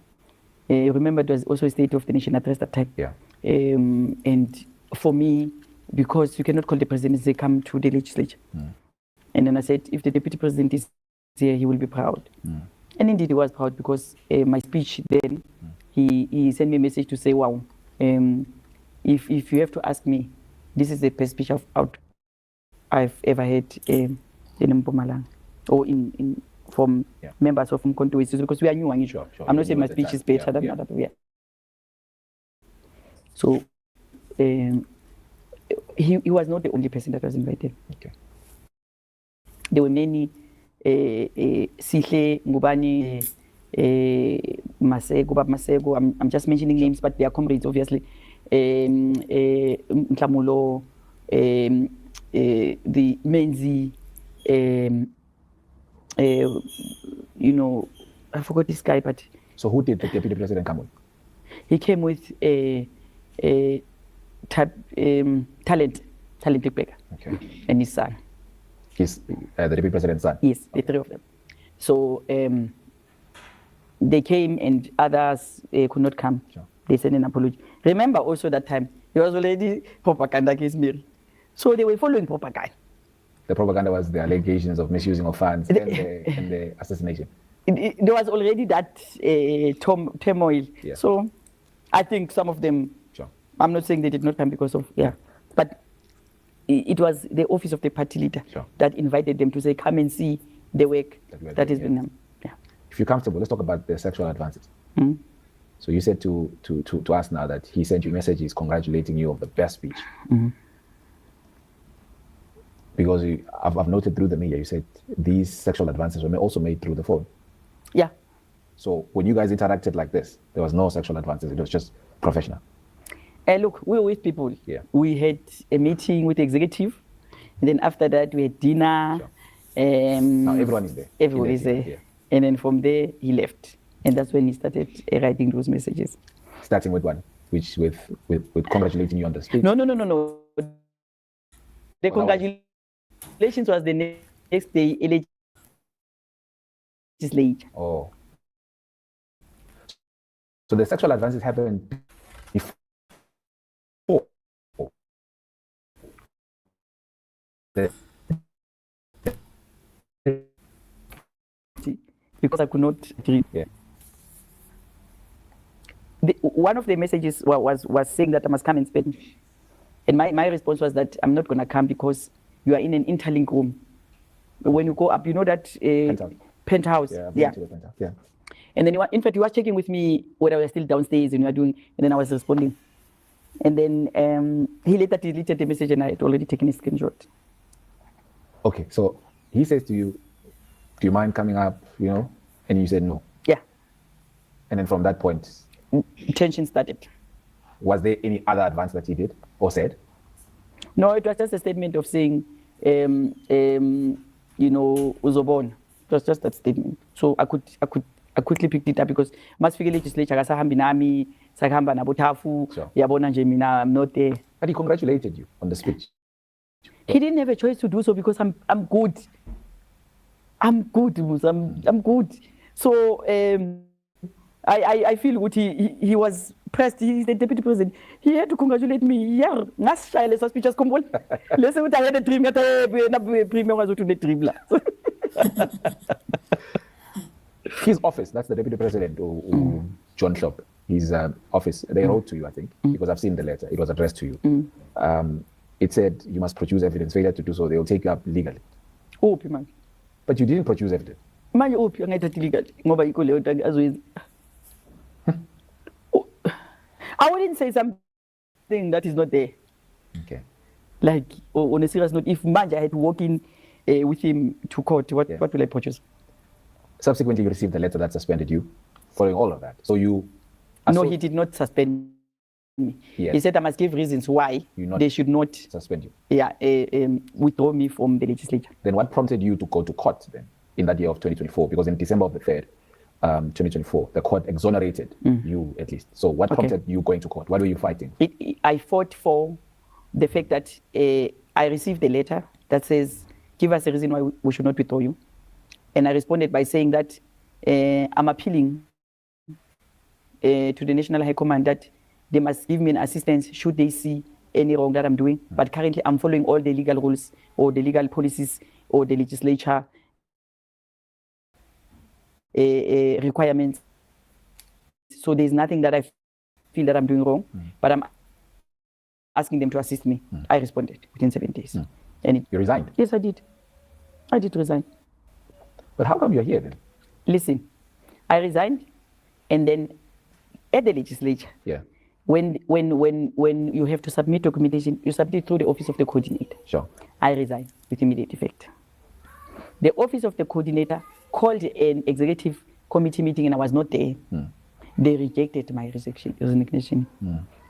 Remember, it was also a state of the nation address that time. Yeah. And for me, because you cannot call the president as they come to the legislature. And then I said, if the deputy president is here, he will be proud. And indeed, he was proud, because my speech then, he sent me a message to say, wow, if you have to ask me, this is the best speech I've ever had in Mpumalanga, or from members of Umkhonto Wesizwe, because we are new. Sure. I'm not saying my speech is better than that. Yeah. So he was not the only person that was invited. Okay. There were many, Sihle, Ngubani, Masego, I'm just mentioning names, but they are comrades, obviously. Mtlamulo, the Menzi, I forgot this guy, but... So who did the deputy president come with? He came with Talent Baker, Okay. and his son. He's the deputy president's son? Yes, the three of them. So they came and others could not come. Sure. They sent an apology. Remember also that time, there was already propaganda case Mary. So they were following propaganda. The propaganda was the allegations of misusing of funds and the assassination. There was already that turmoil. Yeah. So I think some of them, Sure. I'm not saying they did not come because of, but it was the office of the party leader Sure. that invited them to say, come and see the work that has been done. If you're comfortable, let's talk about the sexual advances. So you said to us now that he sent you messages congratulating you of the best speech. Because I've noted through the media, you said these sexual advances were also made through the phone. Yeah. So when you guys interacted like this, there was no sexual advances, it was just professional. Look, we were with people. Yeah. We had a meeting with the executive, and then after that we had dinner. Sure. Now everyone is there. Everyone is there. Yeah. And then from there he left. And that's when he started writing those messages. Starting with one, which with congratulating you on the speech. No. The congratulations was the next day legislature. Oh. So the sexual advances happened before. Because I could not read. Yeah. One of the messages was saying that I must come and spend. And my response was that I'm not going to come because you are in an interlink room. When you go up, you know that penthouse. Yeah. Penthouse. Yeah. And then, in fact, he was checking with me when I was still downstairs and we were doing, and then I was responding. And then he later deleted the message and I had already taken a screenshot. Okay, so he says to you, do you mind coming up, And you said no. Yeah. And then from that point, tension started. Was there any other advance that he did or said? No, it was just a statement of saying, Uzobon. It was just that statement. So I quickly picked it up because masifike legislature akasahambi nami sakahamba nabothafu yabona nje mina I'm not there. But he congratulated you on the speech. He didn't have a choice to do so because I'm good. I'm good, Musa. I'm good. So I feel good. He was pressed. He's the deputy president. He had to congratulate me. Yeah, ngasishaya leso speech asikhumbula. Lese ukuthi I had a dream ngathi premier wazothi une dream la. His office, that's the deputy president, John Shop. His office, they wrote to you, I think, because I've seen the letter. It was addressed to you. It said you must produce evidence. Failure to do so, they will take you up legally. Uphi man. But you didn't produce evidence. Manje uphi angayithathi legally ngoba yikho leyo nto azoyenza. I wouldn't say something that is not there. Okay. Like on a serious note, if manje I had to walk in with him to court, what will I produce? Subsequently, you received the letter that suspended you, following all of that. So you... No, he did not suspend me. Yes. He said I must give reasons why they should not suspend you. Yeah, withdraw me from the legislature. Then what prompted you to go to court then in that year of 2024? Because in December of the 3rd, 2024, the court exonerated you at least. So what prompted you going to court? What were you fighting? I fought for the fact that I received a letter that says, give us a reason why we should not withdraw you. And I responded by saying that I'm appealing to the National High Command that they must give me an assistance should they see any wrong that I'm doing. But currently I'm following all the legal rules or the legal policies or the legislature requirements. So there's nothing that I feel that I'm doing wrong, but I'm asking them to assist me. I responded within 7 days. And you resigned? Yes, I did. I did resign. But how come you're here then? Listen, I resigned, and then at the legislature, when you have to submit documentation, you submit through the office of the coordinator. Sure. I resigned with immediate effect. The office of the coordinator called an executive committee meeting, and I was not there. They rejected my resignation.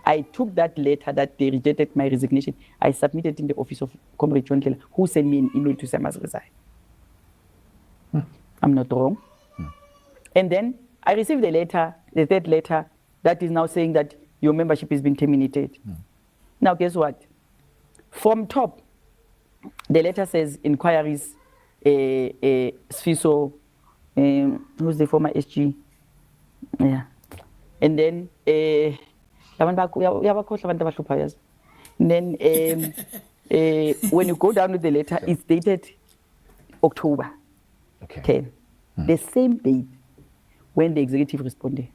I took that letter that they rejected my resignation. I submitted in the office of Comrade John Kela, who sent me an email to say I must resign. I'm not wrong. And then I received a letter, the third letter, that is now saying that your membership has been terminated. Now, guess what? From top, the letter says inquiries, Sfiso, who's the former SG? Yeah. And then, and then when you go down with the letter, it's dated October 10. The same date when the executive responded.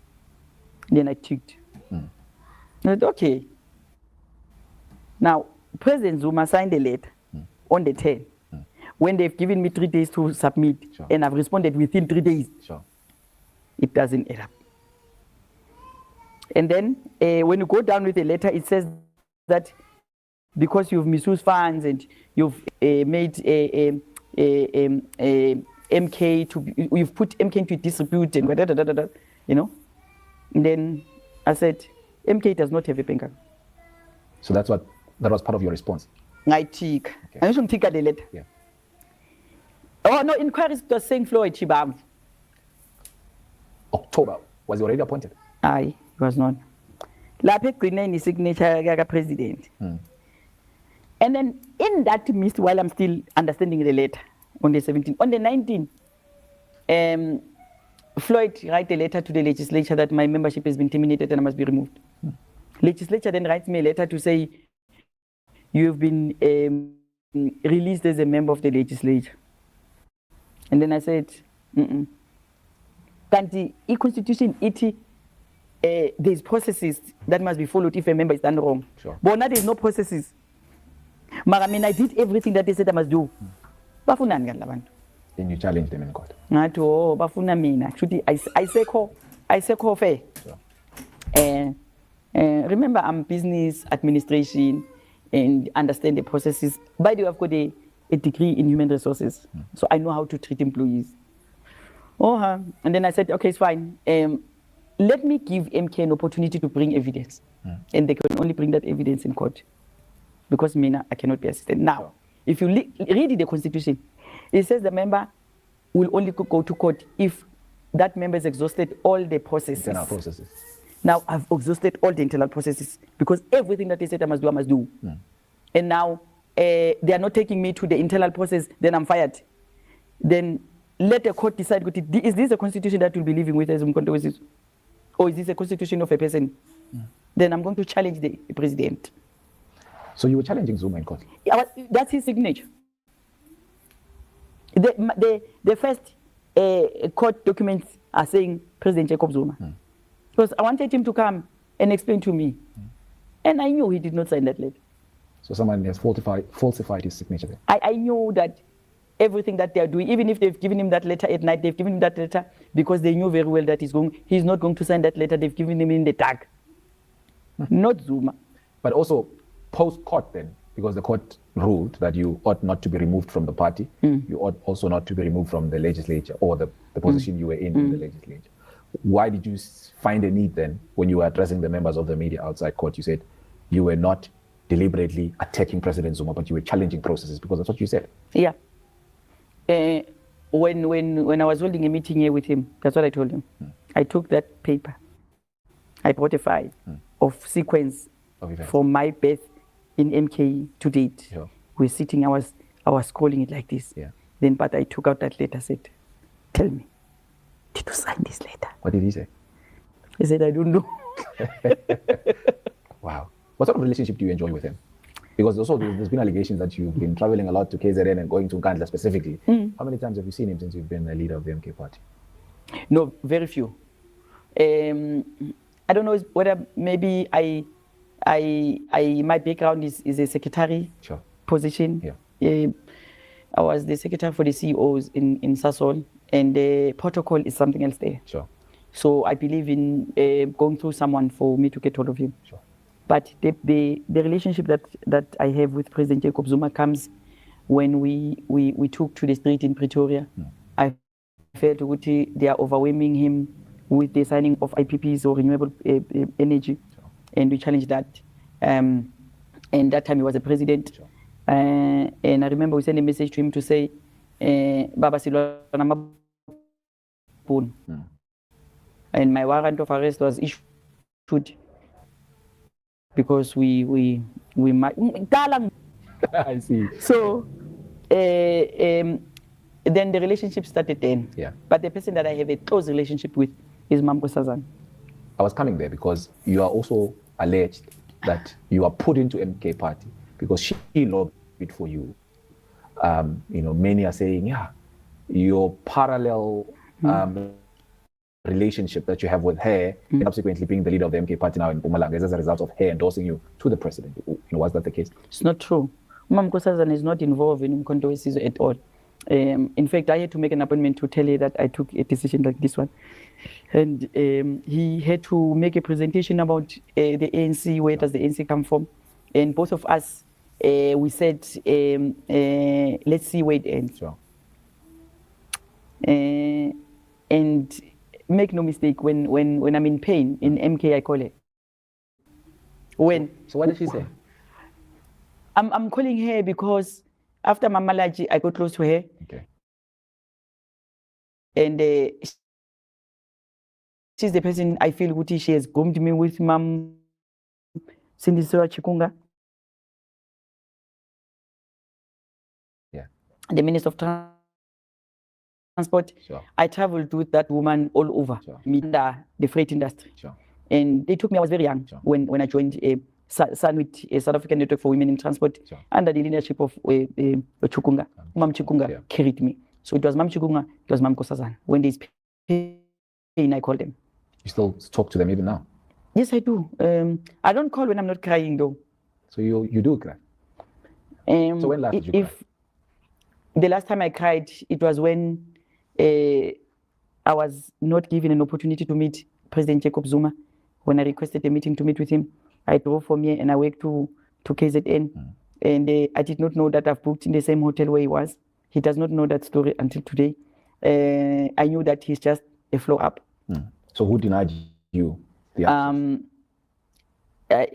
Then I checked. I said, okay. Now, President Zuma signed the letter on the 10th. When they've given me 3 days to submit, and I've responded within 3 days, it doesn't add up. And then when you go down with the letter, it says that because you've misused funds and you've made MK to, you've put MK into dispute and whatever, you know. And then I said, MK does not have a bank account. So that was part of your response. I take. I shouldn't take the letter. Yeah. Oh no, inquiries was saying Floyd Chibam. October. Was he already appointed? Aye, he was not. Lapet Green signature president. And then in that midst, while I'm still understanding the letter on the 17th, on the 19th, Floyd write a letter to the legislature that my membership has been terminated and I must be removed. Legislature then writes me a letter to say, you've been released as a member of the legislature. And then I said, Kanti, e-constitution, there's processes that must be followed if a member is done wrong. Sure. But now there's no processes. But I mean, I did everything that they said I must do. Then you challenged them in court. I say fair. Remember, I'm business administration and understand the processes. By the way, I've got a degree in human resources, so I know how to treat employees. And then I said, okay, it's fine. Let me give MK an opportunity to bring evidence. And they can only bring that evidence in court. Because I cannot be assisted. Now, if you read the Constitution, it says the member will only go to court if that member has exhausted all the processes. Internal processes. Now, I've exhausted all the internal processes because everything that they said I must do. And now, they are not taking me to the internal process, then I'm fired. Then let the court decide, is this a constitution that we'll be living with as Umkhonto? Or is this a constitution of a person? Then I'm going to challenge the president. So you were challenging Zuma in court? Yeah, that's his signature. The first court documents are saying President Jacob Zuma. Because I wanted him to come and explain to me. And I knew he did not sign that letter. So someone has falsified his signature there. I knew that everything that they are doing, even if they've given him that letter at night, they've given him that letter because they knew very well that he's not going to sign that letter. They've given him in the dark. Not Zuma. But also post-court then, because the court ruled that you ought not to be removed from the party, you ought also not to be removed from the legislature or the position you were in the legislature. Why did you find a need then, when you were addressing the members of the media outside court, you said you were not deliberately attacking President Zuma, but you were challenging processes, because that's what you said? Yeah. When I was holding a meeting here with him, that's what I told him. I took that paper. I brought a file of sequence from my birth in MK to date. Sure. We're sitting, I was scrolling it like this. Yeah. Then, but I took out that letter, said, tell me, did you sign this letter? What did he say? He said, I don't know. Wow. What sort of relationship do you enjoy with him? Because also there's been allegations that you've been traveling a lot to KZN and going to Nkandla specifically. How many times have you seen him since you've been the leader of the MK party? No, very few. I don't know whether maybe my background is a secretary position. Yeah. I was the secretary for the CEOs in Sasol, and the protocol is something else there. Sure. So I believe in going through someone for me to get hold of him. Sure. But the relationship that I have with President Jacob Zuma comes when we took to the street in Pretoria. I felt they are overwhelming him with the signing of IPPs or renewable energy, and we challenged that. And that time he was a president. And I remember we sent a message to him to say, Baba Silwana Mabun. And my warrant of arrest was issued because we we might. I see. So then the relationship started then. Yeah. But the person that I have a close relationship with is Mam Nkosazana. I was coming there because you are also alleged that you are put into MK party because she lobbied for you. Many are saying, yeah, your parallel relationship that you have with her, and subsequently being the leader of the MK party now in Mpumalanga, is as a result of her endorsing you to the president. Was that the case? It's not true. Mam Nkosazana is not involved in Umkhonto weSizwe at all. In fact, I had to make an appointment to tell her that I took a decision like this one. And he had to make a presentation about the ANC, where does the ANC come from. And both of us, we said, let's see where it ends. Sure. And make no mistake, when I'm in pain, in MK, I call her. So what did she say? I'm calling her because after Mamalaji, I got close to her. Okay. And she's the person I feel Guti, she has groomed me with Mam Sindiswa Chikunga. Yeah. The Minister of Transport. Sure. I traveled with that woman all over, Sure. the freight industry. Sure. And they took me, I was very young, Sure. when I joined SANWIT, a South African Network for Women in Transport, Sure. under the leadership of Chikunga. Mam Chikunga, Yeah. carried me. So it was Mam Chikunga, it was Mam Nkosazana. When there's pain, I call them. You still talk to them even now? Yes, I do. I don't call when I'm not crying, though. So you do cry? So when last did you cry? The last time I cried, it was when I was not given an opportunity to meet President Jacob Zuma. When I requested a meeting to meet with him, I drove from here and I went to KZN. And I did not know that I've booked in the same hotel where he was. He does not know that story until today. I knew that he's just a floor up. So who denied you the access?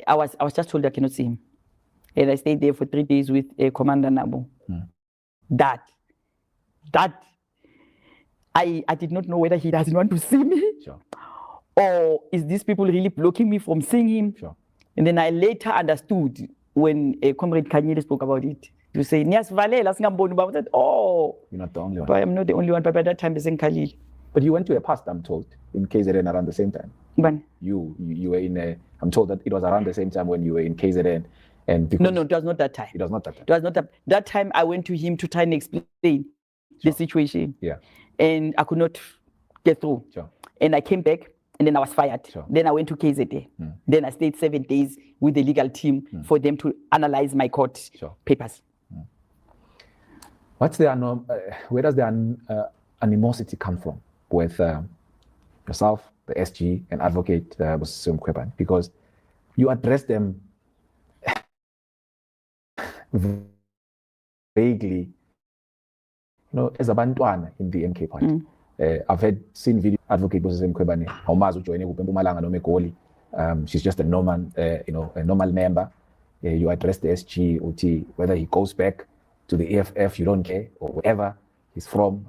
I was just told I cannot see him. And I stayed there for 3 days with Commander Nabo. That I did not know whether he doesn't want to see me. Sure. Or is these people really blocking me from seeing him? Sure. And then I later understood when Comrade Kanyele spoke about it. To say, Nias Valela, I said, oh, You're not the only one. but I'm not the only one. But by that time, it's in Khalil. But you went to a past, I'm told, in KZN around the same time. When? You were in a, I'm told that it was around the same time when you were in KZN. And No, it was not that time. It was not that time. It was not that time. I went to him to try and explain the situation. Yeah. And I could not get through. Sure. And I came back and then I was fired. Sure. Then I went to KZN. Then I stayed 7 days with the legal team for them to analyze my court papers. What's the where does the animosity come from with yourself, the SG, and Advocate Busisiwe Mkhwebane? Because you address them vaguely, as abantwana in the MK party. I've seen video Advocate Busisiwe Mkhwebane, awumazi ujoyine kuphi eMpumalanga noma eGoli. She's just a normal, a normal member. You address the SG, uthi, whether he goes back to the EFF, you don't care, or wherever he's from,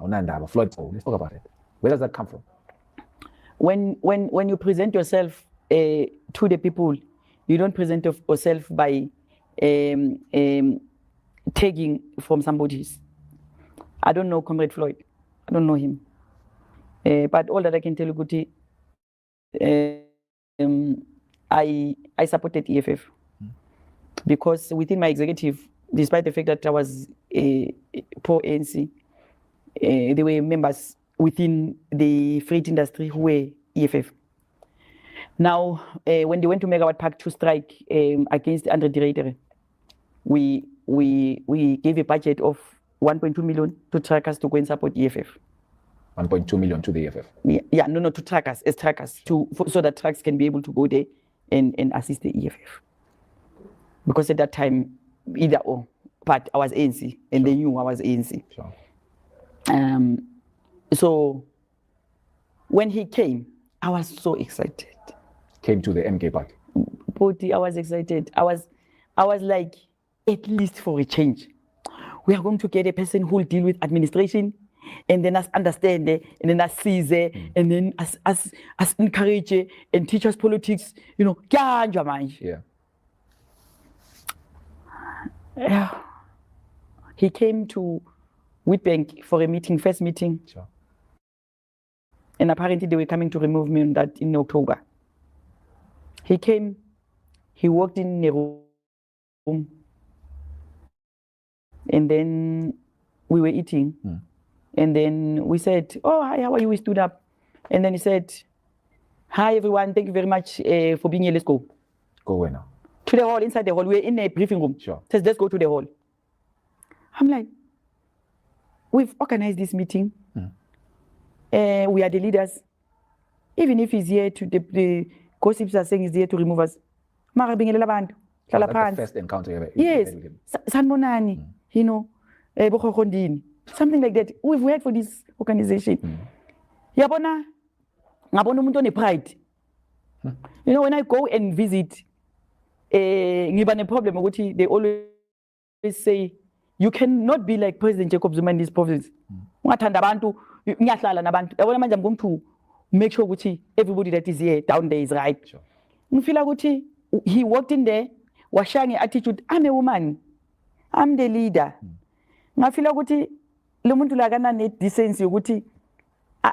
Floyd. So let's talk about it. Where does that come from? When you present yourself to the people, you don't present yourself by tagging from somebody's. I don't know Comrade Floyd. I don't know him. But all that I can tell you, Guti, I supported EFF because within my executive, despite the fact that I was pro-ANC, there were members within the freight industry who were EFF. Now, when they went to Megawatt Park to strike against Andre Director, we gave a budget of 1.2 million to truckers to go and support EFF. 1.2 million to the EFF? Yeah, no, to truckers, as truckers, so that trucks can be able to go there and assist the EFF. Because at that time, either or, but I was ANC, and they knew I was ANC. Sure. So when he came, I was so excited. Came to the MK party? But I was excited. I was like, at least for a change, we are going to get a person who will deal with administration, and then us understand it, and then us seize it, and then us encourage it, and teach us politics, Yeah. He came to Witbank for a meeting, first meeting. Sure. And apparently they were coming to remove me in October. He came, he walked in a room, and then we were eating. And then we said, oh, hi, how are you? We stood up. And then he said, hi, everyone. Thank you very much for being here. Let's go. Go where now? To the hall, inside the hall. We're in a briefing room. Sure. Says, let's go to the hall. I'm like, we've organized this meeting. We are the leaders. Even if he's here to, the gossips are saying he's here to remove us. That's the first encounter ever. Yes. Sanbonani, you know, something like that. We've worked for this organization. Yabona, ngabona umuntu one pride. You know, when I go and visit, ngiba ne problem ukuthi they always say you cannot be like President Jacob Zuma in this province. Ungathanda abantu, ngiyahlala nabantu. Yabona manje I'm going to make sure ukuthi everybody that is here down there is right. Sure. Ngifila ukuthi he walked in there, washaya attitude, I'm a woman. I'm the leader. Ngafila ukuthi lo muntu la kana ne decency ukuthi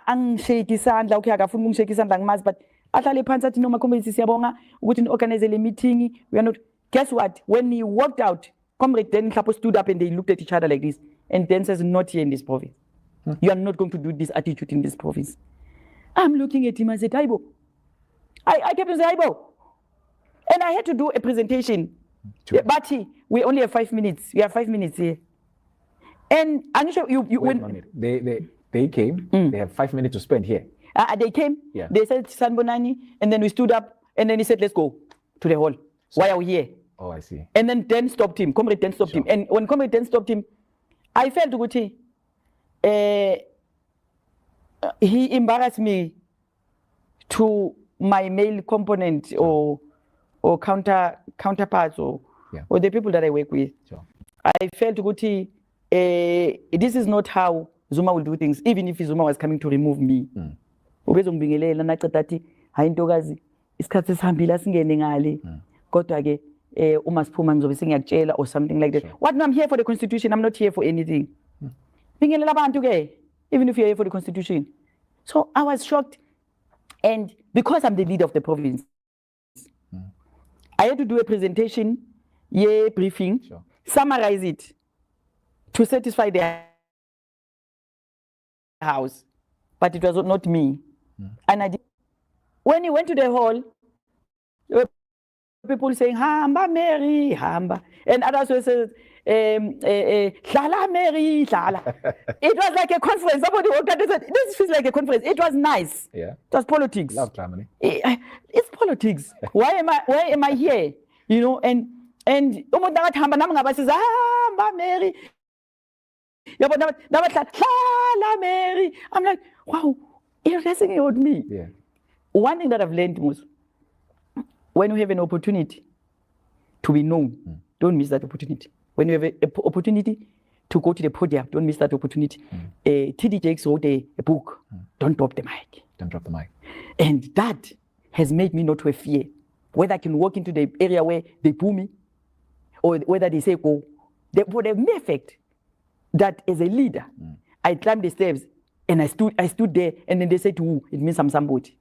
angishake isandla okay akafuna ungishake isandla ngimazi but ahlale phansi athi noma community siyabonga ukuthi organize le meeting we are not. Guess what, when he walked out comrade then Hlapo stood up and they looked at each other like this and then says not here in this province. You are not going to do this attitude in this province. I'm looking at him and said Aibo. I kept on saying Aibo. And I had to do a presentation. But we only have 5 minutes. We have 5 minutes here. And I'm sure you Wait, when they came, they have 5 minutes to spend here. They came, they said Sanbonani, and then we stood up, and then he said, let's go to the hall. Why are we here? Oh, I see. And then stopped him. Comrade then stopped him. And when Comrade then stopped him, I felt Guti, he embarrassed me to my male component or counterparts or the people that I work with. Sure. I felt Guti, this is not how Zuma will do things, even if Zuma was coming to remove me. Ubezongibingelela naqeda athi hayi intokazi isikhathi sihambile asingene ngale kodwa ke uma siphuma ngizobe sengiyakutshela or something like that. What, no, I'm here for the constitution, I'm not here for anything. Bingelela abantu ke, even if you're here for the constitution. So I was shocked, and because I'm the leader of the province, I had to do a presentation, briefing, summarize it to satisfy the house, but it was not me. And I did. When he went to the hall, there were people saying, Hamba Mary, Hamba. And others were saying, Shala Mary, Shala. It was like a conference. Somebody walked out and said, this feels like a conference. It was nice. Yeah. It was politics. Love family. It's politics. Why am I here? You know, and Hamba Mary. Mary. I'm like, wow, you're resonating with me. Yeah. One thing that I've learned was when you have an opportunity to be known, don't miss that opportunity. When you have an opportunity to go to the podium, don't miss that opportunity. TD Jakes wrote a book, Don't Drop the Mic. Don't drop the mic. And that has made me not to have fear. Whether I can walk into the area where they boo me or whether they say go, for the mere fact that as a leader, I climbed the steps and I stood there and then they said, "Ooh, it means I'm somebody."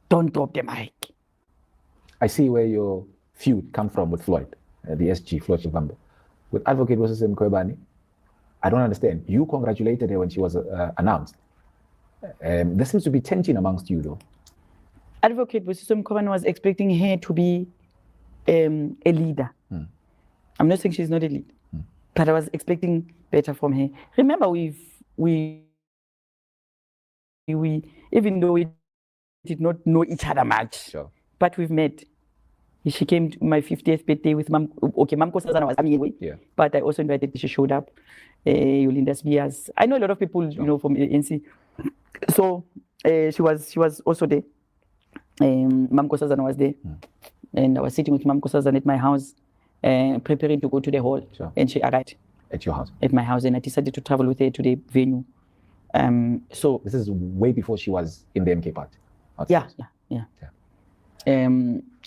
Don't drop the mic. I see where your feud come from with Floyd, the SG, Floyd Shivambo. With Advocate versus Mkhwebane, I don't understand. You congratulated her when she was announced. There seems to be tension amongst you, though. Advocate versus Mkhwebane was expecting her to be a leader. I'm not saying she's not a leader, but I was expecting better from her. Remember, we even though we did not know each other much, but we've met. She came to my 50th birthday with Mam. Okay, Mam Kosazana was coming away, but I also invited. She showed up. Yolinda Spias. I know a lot of people, you know, from ANC. So she was also there. Mam Kosazana was there, and I was sitting with Mam Kosazana at my house, preparing to go to the hall, and she arrived at your house, at my house, and I decided to travel with her to the venue. So this is way before she was in the MK party. Yeah.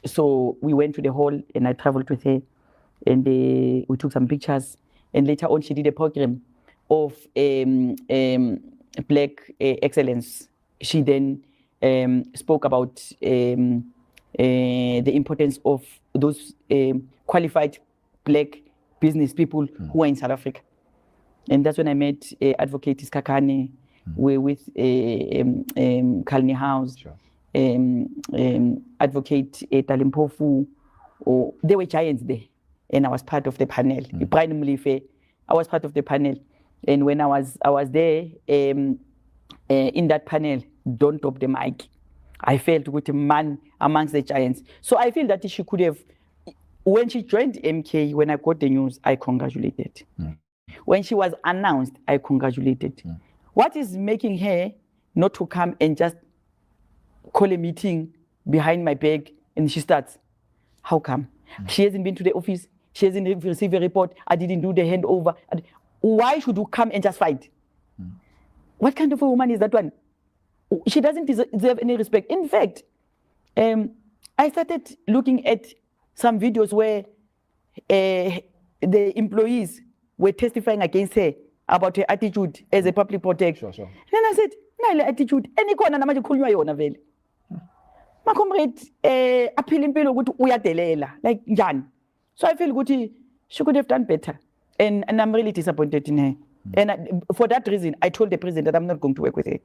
So we went to the hall and I traveled with her. and we took some pictures. And later on, she did a program of Black excellence. She then spoke about the importance of those qualified Black business people who are in South Africa. And that's when I met Advocate Iskakane, with Kalni House, Sure. Advocate Talimpofu. There were giants there, and I was part of the panel. Brian Mlife, I was part of the panel. And when I was there in that panel, don't drop the mic. I felt with a man amongst the giants. So I feel that she could have, when she joined MK, when I got the news, I congratulated. When she was announced, I congratulated. What is making her not to come and just call a meeting behind my back and she starts? How come? She hasn't been to the office. She hasn't received a report. I didn't do the handover. Why should you come and just fight? What kind of a woman is that one? She doesn't deserve any respect. In fact, I started looking at some videos where the employees were testifying against her about her attitude as a public protector. Sure. Then I said, nale attitude, enikhona namanje kukhulunywa yona vele. My comrade, aphila impilo ukuthi uyadelela, like njani. So I feel ukuthi she could have done better. And I'm really disappointed in her. And for that reason, I told the president that I'm not going to work with her.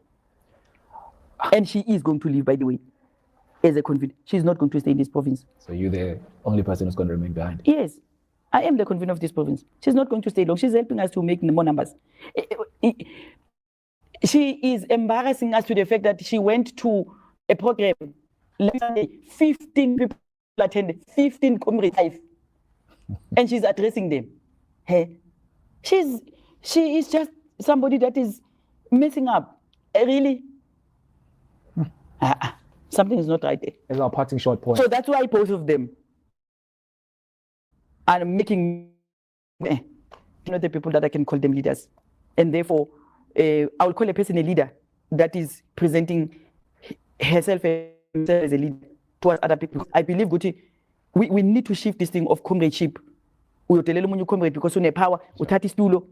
And she is going to leave, by the way, as a convener. She's not going to stay in this province. So you're the only person who's going to remain behind? Yes, I am the convener of this province. She's not going to stay long. She's helping us to make more numbers. She is embarrassing us to the fact that she went to a program. Last Sunday, 15 people attended, 15 comrades, and she's addressing them. Hey, she is just somebody that is messing up. Really? Something is not right there. As our parting short point. So that's why both of them are making not the people that I can call them leaders. And therefore, I will call a person a leader that is presenting herself as a leader towards other people. I believe, Guti, we need to shift this thing of comradeship. Uyotelela umunye comrade because une power, uthatha isitulo.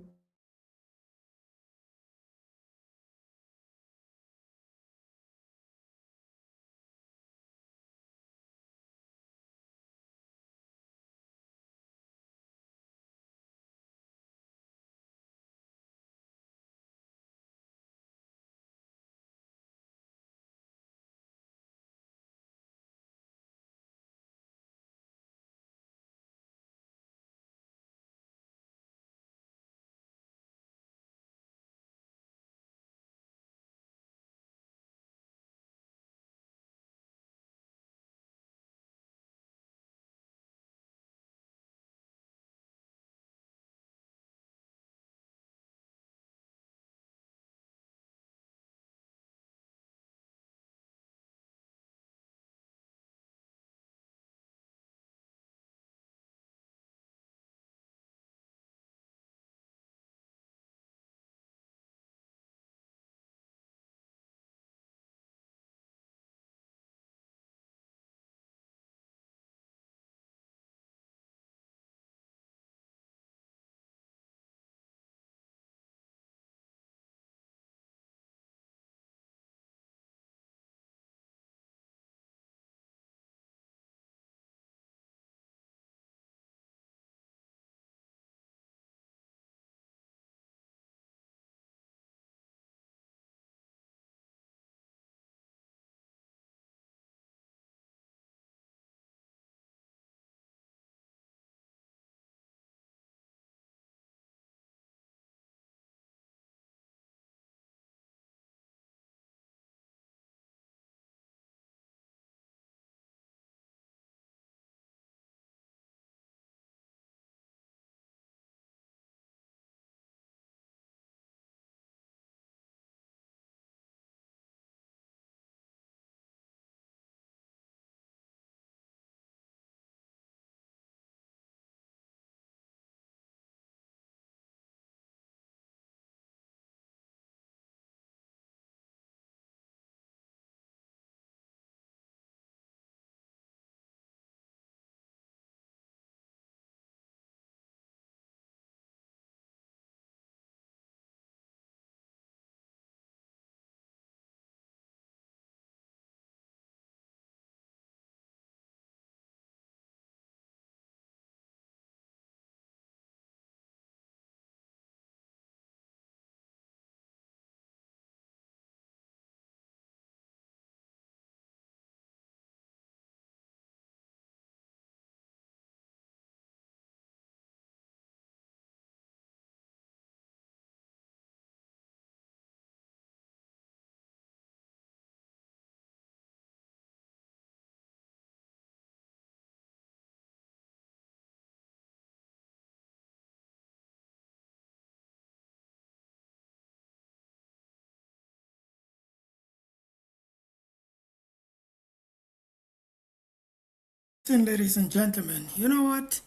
Ladies and gentlemen, you know what?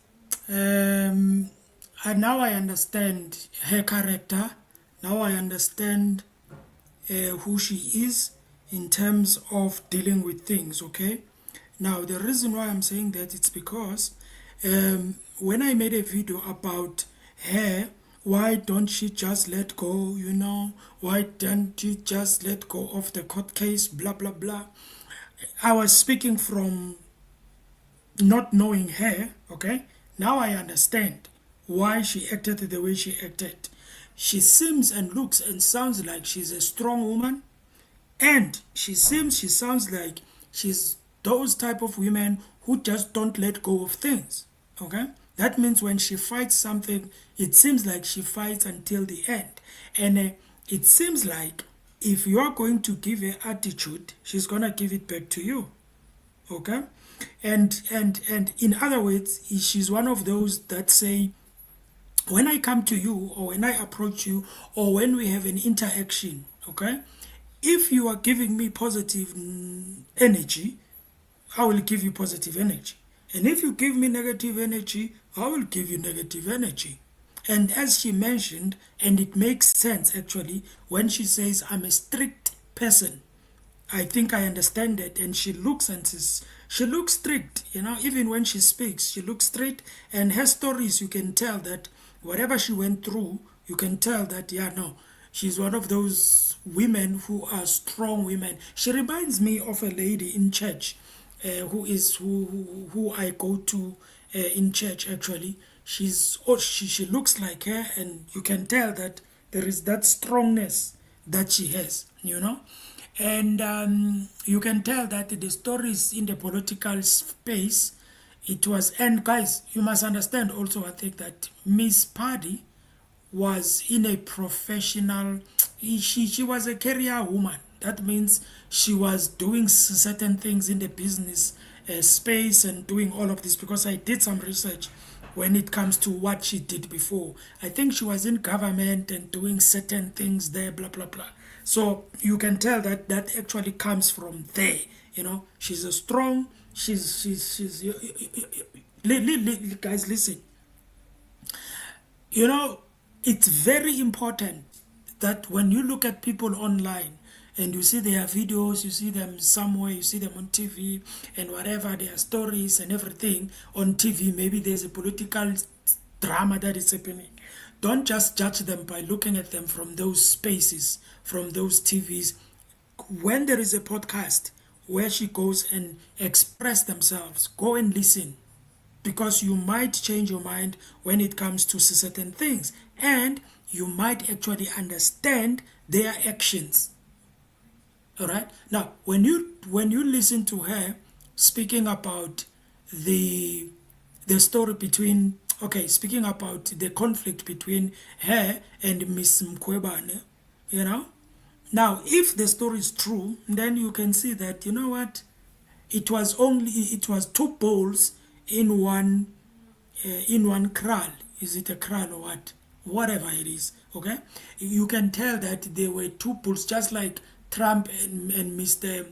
Now I understand her character. Now I understand who she is in terms of dealing with things, okay? Now, the reason why I'm saying that it's because when I made a video about her, why don't she just let go, you know? Why don't you just let go of the court case, blah, blah, blah? I was speaking from not knowing her, okay? Now I understand why she acted the way she acted. She seems and looks and sounds like she's a strong woman, and she sounds like she's those type of women who just don't let go of things, okay? That means when she fights something, it seems like she fights until the end. And it seems like if you are going to give her attitude, she's going to give it back to you, okay? And in other words, she's one of those that say, when I come to you or when I approach you or when we have an interaction, okay, if you are giving me positive energy, I will give you positive energy. And if you give me negative energy, I will give you negative energy. And as she mentioned, and it makes sense actually, when she says, I'm a strict person, I think I understand that. And she looks and she looks strict, you know, even when she speaks, she looks strict. And her stories, you can tell that whatever she went through, you can tell that, yeah, no, she's one of those women who are strong women. She reminds me of a lady in church who I go to in church actually. She looks like her, and you can tell that there is that strongness that she has, you know. And you can tell that the stories in the political space, it was, and guys, you must understand also, I think that Miss Paddy was in a professional, she was a career woman. That means she was doing certain things in the business space and doing all of this, because I did some research when it comes to what she did before. I think she was in government and doing certain things there, blah, blah, blah. So you can tell that that actually comes from there. You know, she's a strong, guys, listen. You know, it's very important that when you look at people online and you see their videos, you see them somewhere, you see them on TV and whatever, their stories and everything on TV, maybe there's a political drama that is happening. Don't just judge them by looking at them from those spaces, from those TVs. When there is a podcast where she goes and express themselves, go and listen, because you might change your mind when it comes to certain things, and you might actually understand their actions. All right, now when you listen to her speaking about the story between, okay, speaking about the conflict between her and Miss Mkhwebane, you know, now if the story is true, then you can see that, you know what, it was two bulls in one kraal. Is it a kraal or what? Whatever it is, okay? You can tell that there were two bulls, just like Trump and Mr.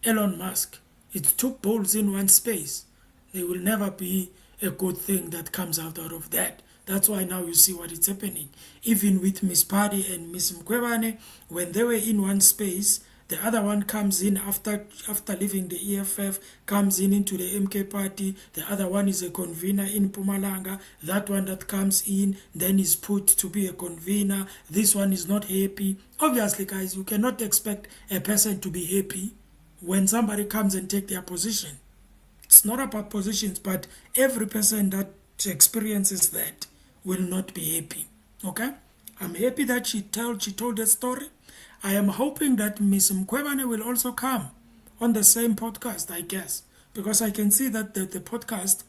Elon Musk. It's two bulls in one space. There will never be a good thing that comes out of that. That's why now you see what is happening. Even with Miss Paddy and Miss Mkhwebane, when they were in one space, the other one comes in after leaving the EFF, comes in into the MK party. The other one is a convener in Pumalanga. That one that comes in then is put to be a convener. This one is not happy. Obviously, guys, you cannot expect a person to be happy when somebody comes and take their position. It's not about positions, but every person that experiences that will not be happy. Okay? I'm happy that she told that story. I am hoping that Miss Mkhwebane will also come on the same podcast, I guess, because I can see that the podcast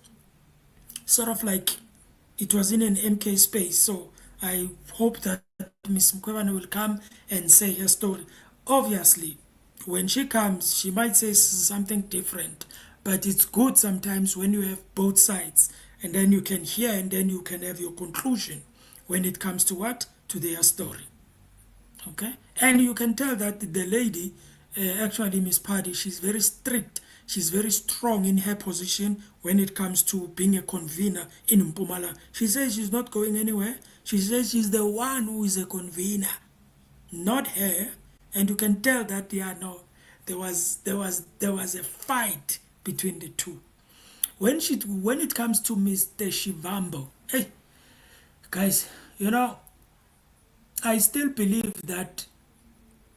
sort of like it was in an MK space. So I hope that Miss Mkhwebane will come and say her story. Obviously, when she comes, she might say something different, but it's good sometimes when you have both sides, and then you can hear and then you can have your conclusion when it comes to what? To their story. Okay? And you can tell that the lady, actually Miss Paddy, she's very strict. She's very strong in her position when it comes to being a convener in Mpumalanga. She says she's not going anywhere. She says she's the one who is a convener, not her. And you can tell that there was a fight between the two. When it comes to Mr. Shivambo, hey guys, I still believe that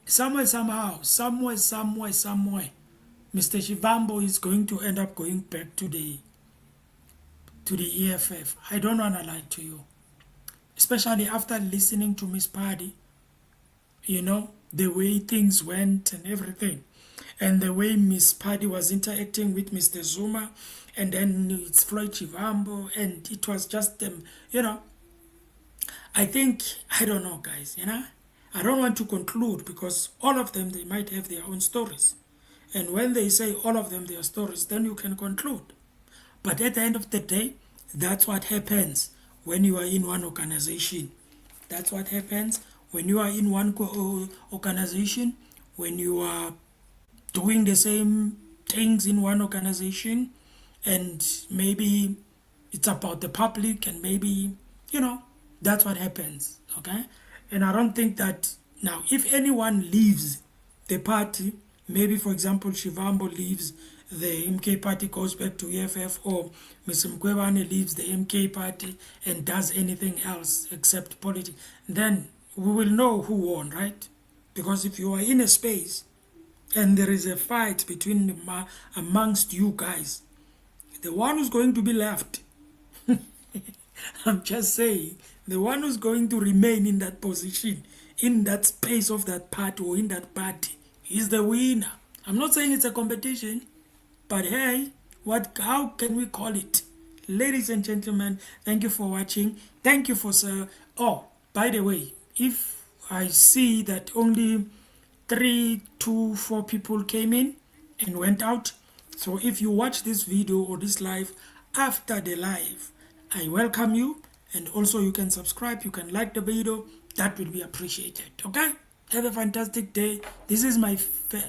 somewhere, somehow, somewhere, Mr. Shivambo is going to end up going back to the EFF. I don't want to lie to you, especially after listening to Miss Paddy, the way things went and everything, and the way Miss Paddy was interacting with Mr. Zuma, and then it's Floyd Shivambo, and it was just I think, I don't know, guys, I don't want to conclude because all of them, they might have their own stories. And when they say all of them their stories, then you can conclude. But at the end of the day, that's what happens when you are in one organization. That's what happens when you are in one organization, when you are doing the same things in one organization, and maybe it's about the public, and maybe, that's what happens, okay? And I don't think that now, if anyone leaves the party, maybe, for example, Shivambo leaves the MK party, goes back to EFF, or Mr. Mkwewane leaves the MK party and does anything else except politics, then we will know who won, right? Because if you are in a space and there is a fight between amongst you guys, the one who's going to be left, I'm just saying, the one who's going to remain in that position, in that space of that party or in that party, is the winner. I'm not saying it's a competition, but hey, how can we call it? Ladies and gentlemen, thank you for watching. Thank you for oh, by the way, if I see that only 3 to 4 people came in and went out, so if you watch this video or this live after the live, I welcome you, and also you can subscribe, you can like the video, that will be appreciated. Okay, have a fantastic day. This is my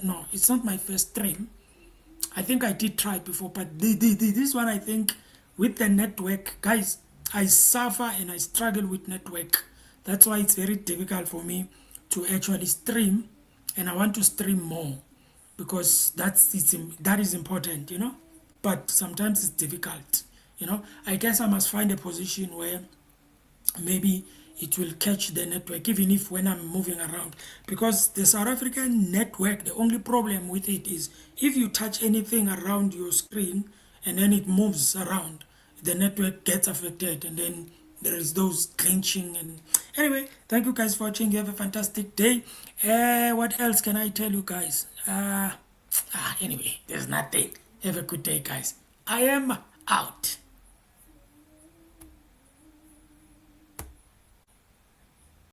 no, it's not my first stream. I think I did try before, but this one, I think, with the network, guys, I suffer and I struggle with network. That's why it's very difficult for me to actually stream, and I want to stream more because that is important, but sometimes it's difficult. I guess I must find a position where maybe it will catch the network, even if when I'm moving around, because the South African network, the only problem with it is if you touch anything around your screen and then it moves around, the network gets affected, and then there is those clinching. And anyway, thank you guys for watching. You have a fantastic day. What else can I tell you guys? Anyway, there's nothing. Have a good day, guys. I am out.